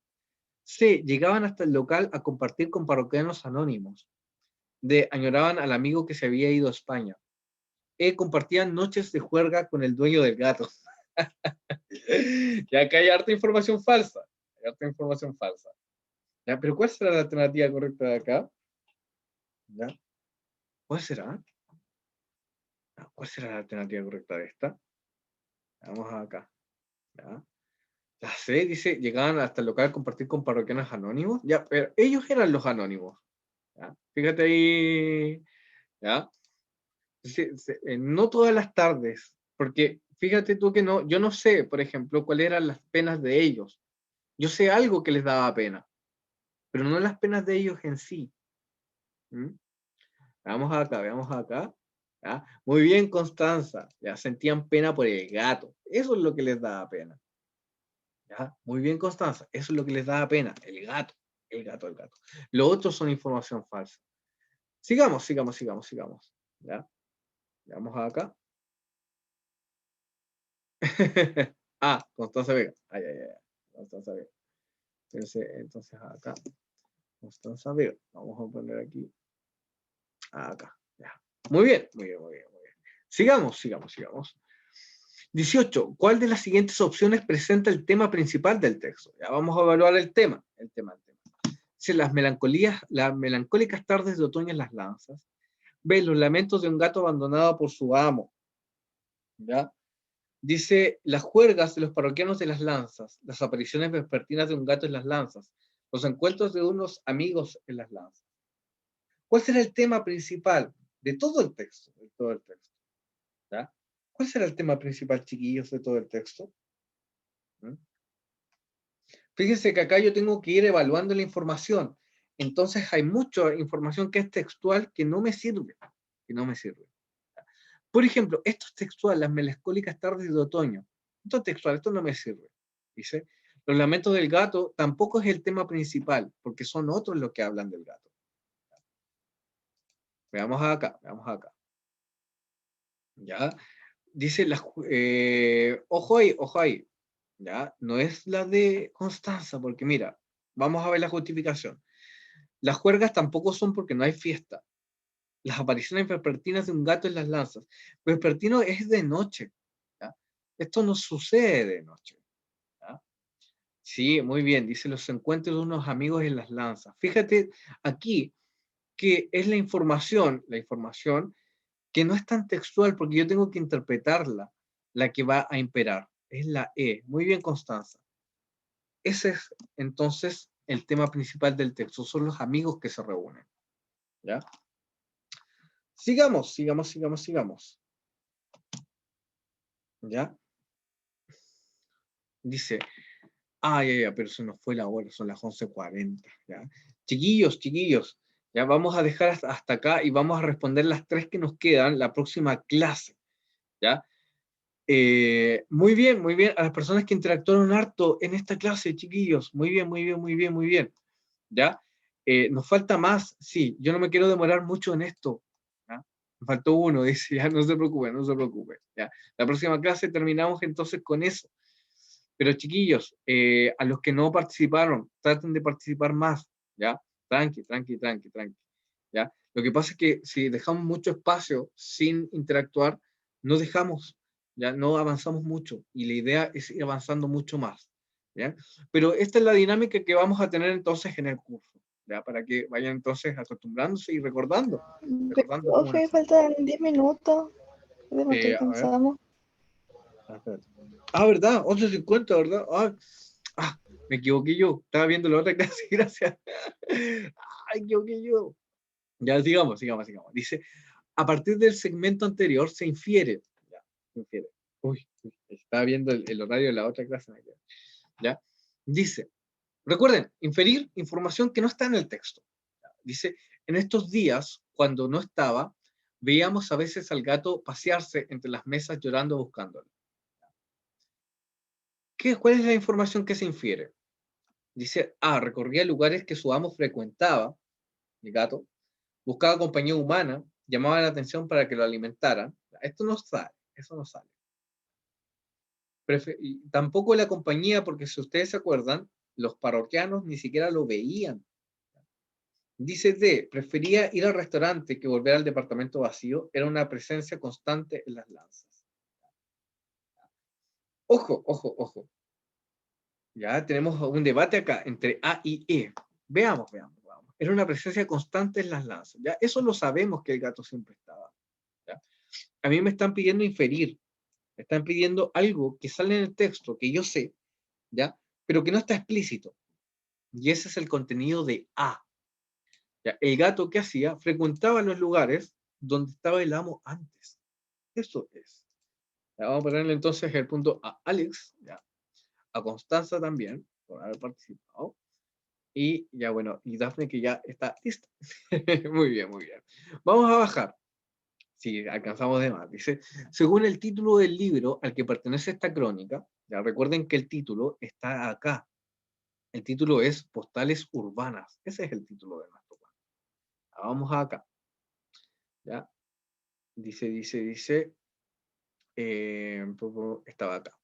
C. Llegaban hasta el local a compartir con parroquianos anónimos. D. Añoraban al amigo que se había ido a España. E. Compartían noches de juerga con el dueño del gato. Ya que hay harta información falsa. Hay harta información falsa. ¿Ya? Pero ¿cuál será la alternativa correcta de acá? ¿Ya? ¿Cuál será? ¿Cuál será la alternativa correcta de esta? Vamos acá. ¿Ya? La C dice, llegaban hasta el local a compartir con parroquianos anónimos. Ya, pero ellos eran los anónimos. ¿Ya? Fíjate ahí. ¿Ya? No todas las tardes, porque fíjate tú que no, yo no sé, por ejemplo, cuáles eran las penas de ellos. Yo sé algo que les daba pena, pero no las penas de ellos en sí. ¿Mm? Veamos acá, veamos acá. ¿Ya? Muy bien, Constanza. Ya sentían pena por el gato. Eso es lo que les daba pena. ¿Ya? Muy bien, Constanza. Eso es lo que les daba pena. El gato. El gato, el gato. Lo otro son información falsa. Sigamos, sigamos, sigamos, sigamos. ¿Ya? Veamos acá. Constanza Vega. Ay, ay, ay. Constanza Vega. Entonces acá. Constanza Vega. Vamos a poner aquí. Acá. Ya. Muy bien, muy bien, muy bien, muy bien. Sigamos, sigamos, sigamos. 18. ¿Cuál de las siguientes opciones presenta el tema principal del texto? Ya vamos a evaluar el tema. Dice, las melancólicas tardes de otoño en las lanzas. Ve los lamentos de un gato abandonado por su amo. ¿Ya? Dice, las juergas de los parroquianos de las lanzas, las apariciones vespertinas de un gato en las lanzas, los encuentros de unos amigos en las lanzas. ¿Cuál será el tema principal de todo el texto? De todo el texto, ¿ya? ¿Cuál será el tema principal, chiquillos, de todo el texto? ¿Mm? Fíjense que acá yo tengo que ir evaluando la información. Entonces hay mucha información que es textual que no me sirve. Que no me sirve. Por ejemplo, esto es textual, las melancólicas tardes de otoño. Esto es textual, esto no me sirve. Dice, los lamentos del gato tampoco es el tema principal, porque son otros los que hablan del gato. Veamos acá, veamos acá. ¿Ya? Dice, ojo ahí, ojo ahí. ¿Ya? No es la de Constanza, porque mira, vamos a ver la justificación. Las juergas tampoco son porque no hay fiesta. Las apariciones vespertinas de un gato en las lanzas. Vespertino es de noche. ¿Ya? Esto no sucede de noche. ¿Ya? Sí, muy bien. Dice los encuentros de unos amigos en las lanzas. Fíjate aquí que es la información que no es tan textual porque yo tengo que interpretarla, la que va a imperar. Es la E. Muy bien, Constanza. Ese es entonces el tema principal del texto. Son los amigos que se reúnen. ¿Ya? Sigamos, sigamos, sigamos, sigamos. ¿Ya? Dice, ya, pero se nos fue la hora, son las 11:40. ¿Ya? Chiquillos, chiquillos, ya vamos a dejar hasta acá y vamos a responder las 3 que nos quedan la próxima clase. ¿Ya? Muy bien, muy bien. A las personas que interactuaron harto en esta clase, chiquillos, muy bien, muy bien, muy bien, muy bien. ¿Ya? Nos falta más, sí, yo no me quiero demorar mucho en esto. ¿Ya? Me faltó uno, dice, ya no se preocupe, no se preocupe. ¿Ya? La próxima clase terminamos entonces con eso. Pero chiquillos, a los que no participaron, traten de participar más, ¿ya? Tranqui, tranqui, tranqui, tranqui, ¿ya? Lo que pasa es que si dejamos mucho espacio sin interactuar, no dejamos, ya no avanzamos mucho, y la idea es ir avanzando mucho más, ¿ya? Pero esta es la dinámica que vamos a tener entonces en el curso, ¿ya? Para que vayan entonces acostumbrándose y recordando cómo Profe, es. faltan 10 minutos. Ya no estoy A ver, cansado. espérate. ¿Verdad? 11:50, ¿verdad? Me equivoqué yo. Estaba viendo la otra clase, gracias. Me equivoqué yo. Ya, sigamos, sigamos, sigamos. Dice, a partir del segmento anterior se infiere. Ya, se infiere. Uy, estaba viendo el horario de la otra clase. ¿Ya? Dice, recuerden, inferir información que no está en el texto. ¿Ya? Dice, en estos días, cuando no estaba, veíamos a veces al gato pasearse entre las mesas llorando buscándolo. ¿Cuál es la información que se infiere? Dice, recorría lugares que su amo frecuentaba, el gato, buscaba compañía humana, llamaba la atención para que lo alimentaran. Esto no sale, eso no sale. Y tampoco la compañía, porque si ustedes se acuerdan, los parroquianos ni siquiera lo veían. Dice prefería ir al restaurante que volver al departamento vacío, era una presencia constante en las lanzas. Ojo, ojo, ojo. Ya tenemos un debate acá entre A y E. Veamos, veamos, veamos. Era una presencia constante en las lanzas. ¿Ya? Eso lo sabemos que el gato siempre estaba. ¿Ya? A mí me están pidiendo inferir. Me están pidiendo algo que sale en el texto, que yo sé, ¿ya? Pero que no está explícito. Y ese es el contenido de A. ¿Ya? El gato, ¿qué hacía? Frecuentaba los lugares donde estaba el amo antes. Eso es. ¿Ya? Vamos a ponerle entonces el punto a Alex, ¿ya? A Constanza también, por haber participado. Y ya bueno, y Dafne que ya está lista. Muy bien, muy bien. Vamos a bajar. Si alcanzamos de más. Dice, según el título del libro al que pertenece esta crónica, ya recuerden que el título está acá. El título es Postales Urbanas. Ese es el título de nuestro cuento. Vamos acá. ¿Ya? Dice, estaba acá.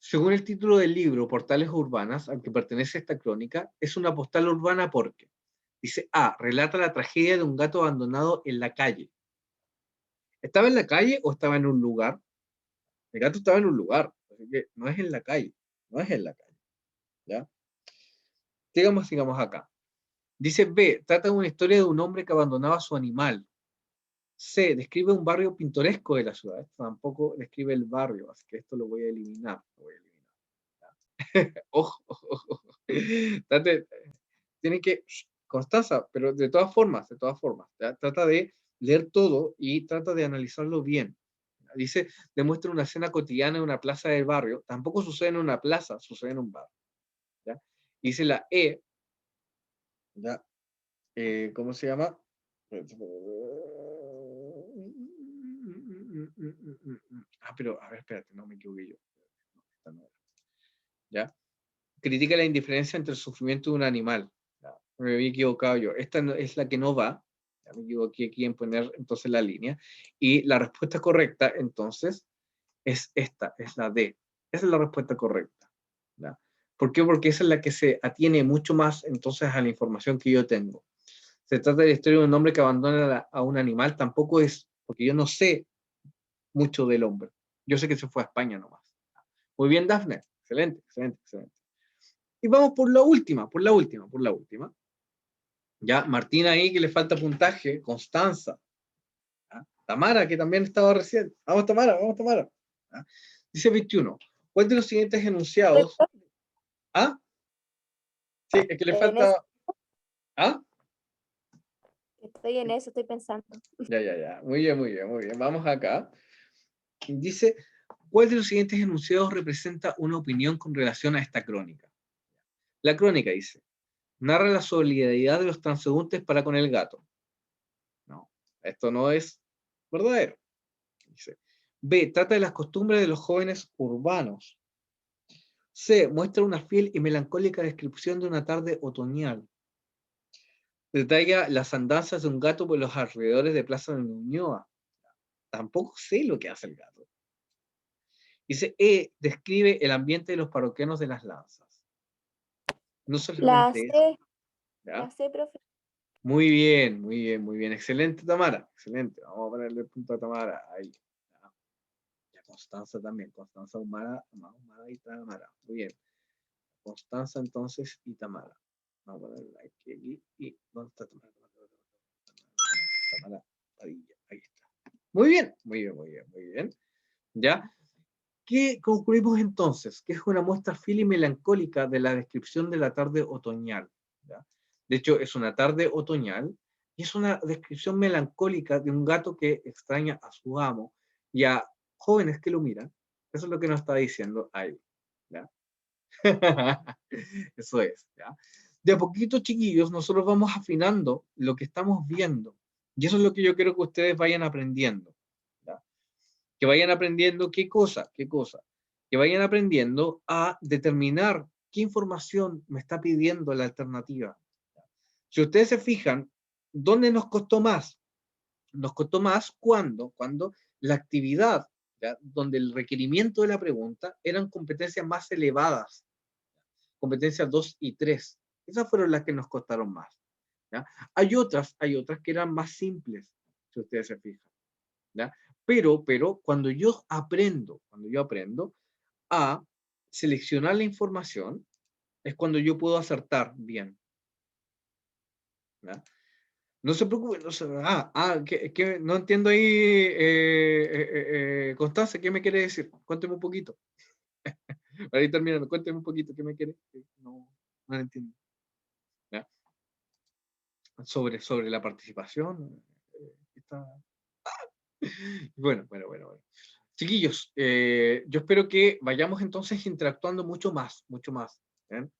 Según el título del libro, Portales Urbanas, al que pertenece esta crónica, es una postal urbana porque, dice, relata la tragedia de un gato abandonado en la calle. ¿Estaba en la calle o estaba en un lugar? El gato estaba en un lugar, así que no es en la calle, no es en la calle, ¿ya? Sigamos acá. Dice B, trata de una historia de un hombre que abandonaba a su animal. C, describe un barrio pintoresco de la ciudad. Esto tampoco describe el barrio, así que esto lo voy a eliminar. Lo voy a eliminar. Ojo, ojo, ojo. Tienen que, Constanza, pero de todas formas, ¿ya? Trata de leer todo y trata de analizarlo bien. Dice, demuestra una escena cotidiana en una plaza del barrio. Tampoco sucede en una plaza, sucede en un bar. ¿Ya? Dice la E, ¿ya? ¿Cómo se llama? Pero, a ver, espérate, no me equivoqué yo. Esta no era. ¿Ya? Critica la indiferencia entre el sufrimiento de un animal. ¿Ya? Me había equivocado yo. Esta es la que no va. Ya me equivoqué aquí en poner entonces la línea. Y la respuesta correcta, entonces, es esta, es la D. Esa es la respuesta correcta. ¿Ya? ¿Por qué? Porque esa es la que se atiene mucho más entonces a la información que yo tengo. Se trata de la historia de un hombre que abandona a un animal, tampoco es, porque yo no sé mucho del hombre. Yo sé que se fue a España nomás. Muy bien, Dafne. Excelente, excelente, excelente. Y vamos por la última, por la última, por la última. Ya, Martina ahí que le falta puntaje, Constanza. ¿Ya? Tamara, que también estaba recién. Vamos, Tamara, vamos, Tamara. ¿Ya? Dice 21. ¿Cuál de los siguientes enunciados? ¿Ah? Sí, es que le En eso, falta. ¿Ah? estoy en eso, estoy pensando. Ya, ya, ya. Muy bien, muy bien, muy bien. Vamos acá. Dice, ¿cuál de los siguientes enunciados representa una opinión con relación a esta crónica? La crónica dice, narra la solidaridad de los transeúntes para con el gato. No, esto no es verdadero. Dice, B, trata de las costumbres de los jóvenes urbanos. C, muestra una fiel y melancólica descripción de una tarde otoñal. Detalla las andanzas de un gato por los alrededores de Plaza de Ñuñoa. Tampoco sé lo que hace el gato. Dice, E, describe el ambiente de los parroquianos de las Lanzas. No La solamente eso. C, ¿Ya? la C, profe. Muy bien, muy bien, muy bien. Excelente, Tamara. Excelente. Vamos a ponerle el punto a Tamara. Ahí. ¿Ya? Y a Constanza también. Constanza, Humara, y Tamara. Muy bien. Constanza entonces y Tamara. Vamos a ponerle aquí. ¿Y dónde está Tamara? Tamara Padilla. Ahí está. Muy bien, muy bien, muy bien, muy bien. ¿Ya? ¿Qué concluimos entonces? Que es una muestra fiel y melancólica de la descripción de la tarde otoñal. ¿Ya? De hecho, es una tarde otoñal y es una descripción melancólica de un gato que extraña a su amo y a jóvenes que lo miran. Eso es lo que nos está diciendo ahí. ¿Ya? Eso es. ¿Ya? De a poquito, chiquillos, nosotros vamos afinando lo que estamos viendo. Y eso es lo que yo quiero que ustedes vayan aprendiendo. ¿Ya? Que vayan aprendiendo qué cosa, que vayan aprendiendo a determinar qué información me está pidiendo la alternativa. Si ustedes se fijan, ¿dónde nos costó más? Nos costó más cuando la actividad, ¿ya? Donde el requerimiento de la pregunta eran competencias más elevadas, competencias 2 y 3. Esas fueron las que nos costaron más. ¿Ya? Hay otras que eran más simples, si ustedes se fijan. ¿Ya? Pero cuando yo aprendo a seleccionar la información, es cuando yo puedo acertar bien. ¿Ya? No se preocupe, que no entiendo ahí, Constanza, ¿qué me quiere decir? Cuénteme un poquito. Para ir terminando, cuénteme un poquito, ¿qué me quiere? No, no entiendo. ¿Ya? Sobre la participación. Está... Bueno. Chiquillos, yo espero que vayamos entonces interactuando mucho más, mucho más. ¿Bien?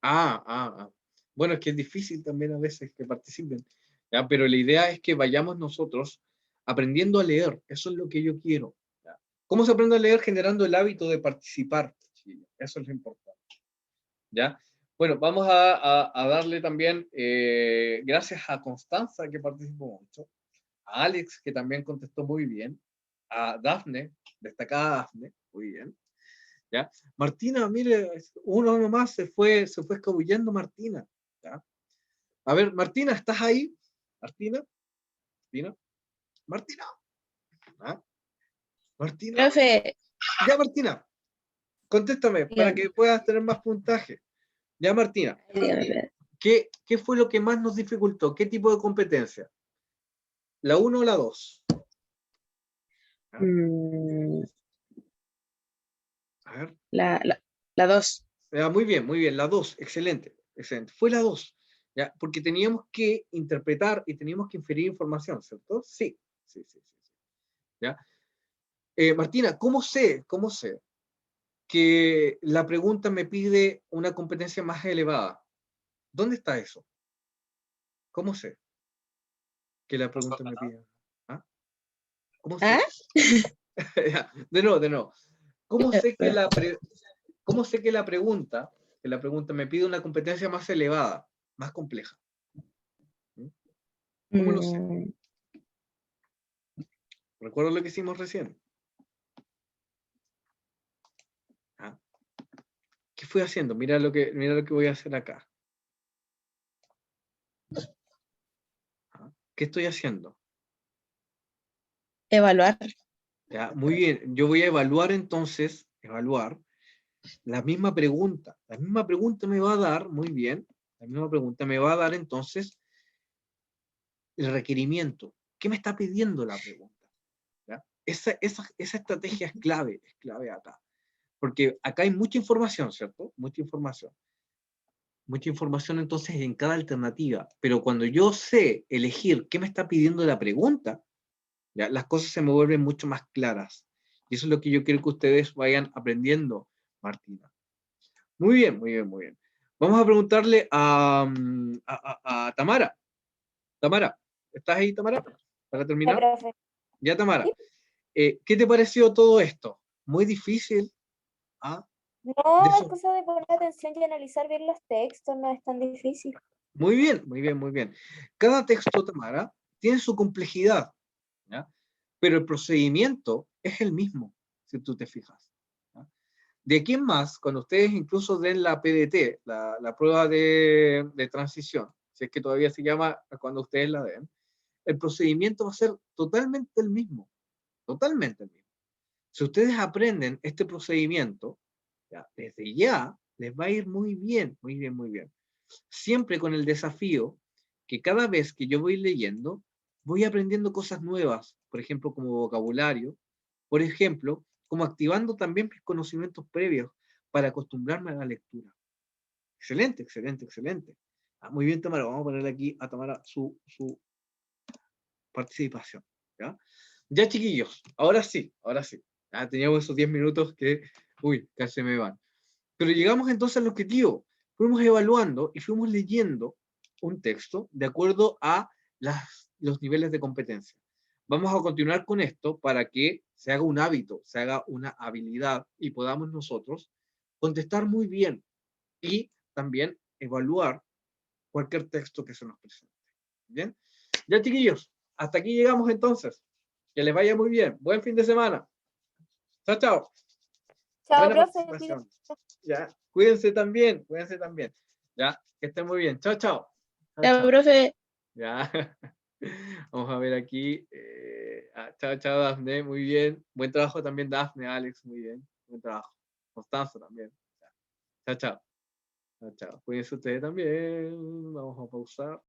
¿Ah? Bueno, es que es difícil también a veces que participen, ¿ya? Pero la idea es que vayamos nosotros aprendiendo a leer, eso es lo que yo quiero. ¿Ya? ¿Cómo se aprende a leer? Generando el hábito de participar, chiquillos. Eso es lo importante. ¿Ya? Bueno, vamos a darle también gracias a Constanza, que participó mucho, a Alex, que también contestó muy bien, a Dafne, destacada Dafne, muy bien. ¿Ya? Martina, mire, uno nomás se fue escabullendo Martina. ¿Ya? A ver, Martina, ¿estás ahí? Martina, Martina, ¿ah? Martina, Profe, ya Martina, contéstame para dígame. que puedas tener más puntaje. Ya, Martina, Dígame, espera. ¿qué fue lo que más nos dificultó? ¿Qué tipo de competencia? ¿La 1 o la 2? Mm, A ver. la 2. Muy bien, la 2, excelente, excelente. Fue la 2, ¿ya? Porque teníamos que interpretar y teníamos que inferir información, ¿cierto? Sí, sí, sí, sí, sí, ¿ya? Martina, ¿cómo sé que la pregunta me pide una competencia más elevada? ¿Dónde está eso? ¿Cómo sé que la pregunta me pide? ¿Ah? ¿Cómo sé? ¿Ah? Ya, de nuevo. ¿Cómo sé que Espera. cómo sé que la pregunta me pide una competencia más elevada, más compleja? ¿Cómo lo sé? Mm, ¿Recuerdo lo que hicimos recién? ¿Ah? ¿Qué fui haciendo? Mira lo que voy a hacer acá. ¿Ah? ¿Qué estoy haciendo? evaluar. ¿Ya? Muy bien, yo voy a evaluar entonces, la misma pregunta. La misma pregunta me va a dar, muy bien, la misma pregunta me va a dar entonces el requerimiento. ¿Qué me está pidiendo la pregunta? ¿Ya? Esa estrategia es clave acá. Porque acá hay mucha información, ¿cierto? Mucha información. Mucha información entonces en cada alternativa. Pero cuando yo sé elegir qué me está pidiendo la pregunta, ¿ya? Las cosas se me vuelven mucho más claras. Y eso es lo que yo quiero que ustedes vayan aprendiendo, Martina. Muy bien, muy bien, muy bien. Vamos a preguntarle a Tamara. Tamara, ¿estás ahí, Tamara? Para Ya, terminar. profe. Ya, Tamara. ¿Sí? ¿Qué te pareció todo esto? ¿Muy difícil? ¿Ah? De No, es eso. cosa de poner atención y analizar bien los textos, no es tan difícil. Muy bien, muy bien, muy bien. Cada texto, Tamara, tiene su complejidad, ¿ya? Pero el procedimiento es el mismo, si tú te fijas. ¿Ya? De aquí en más, cuando ustedes incluso den la PDT, la prueba de transición, si es que todavía se llama cuando ustedes la den, el procedimiento va a ser totalmente el mismo, totalmente el mismo. Si ustedes aprenden este procedimiento, ya, desde ya les va a ir muy bien, muy bien, muy bien. Siempre con el desafío que cada vez que yo voy leyendo, voy aprendiendo cosas nuevas, por ejemplo, como vocabulario, por ejemplo, como activando también mis conocimientos previos para acostumbrarme a la lectura. Excelente, excelente, excelente. Muy bien, Tamara, vamos a ponerle aquí a Tamara su participación. ¿Ya? Ya, chiquillos, ahora sí. Ya teníamos esos 10 minutos que, casi me van. Pero llegamos entonces al objetivo. Fuimos evaluando y fuimos leyendo un texto de acuerdo a los niveles de competencia. Vamos a continuar con esto para que se haga un hábito, se haga una habilidad y podamos nosotros contestar muy bien y también evaluar cualquier texto que se nos presente. ¿Bien? Ya, chiquillos, hasta aquí llegamos entonces. Que les vaya muy bien. Buen fin de semana. Chao, chao. Chao, Buena profe. Cuídate. participación. Ya, cuídense también, cuídense también. Ya, que estén muy bien. Chao, chao. Chao, Ya, chao. profe. Ya. Vamos a ver aquí. Chao, chao, Dafne. Muy bien. Buen trabajo también, Dafne, Alex. Muy bien. Buen trabajo. Constanza también. Chao, chao. Chao, chao. Cuídense ustedes también. Vamos a pausar.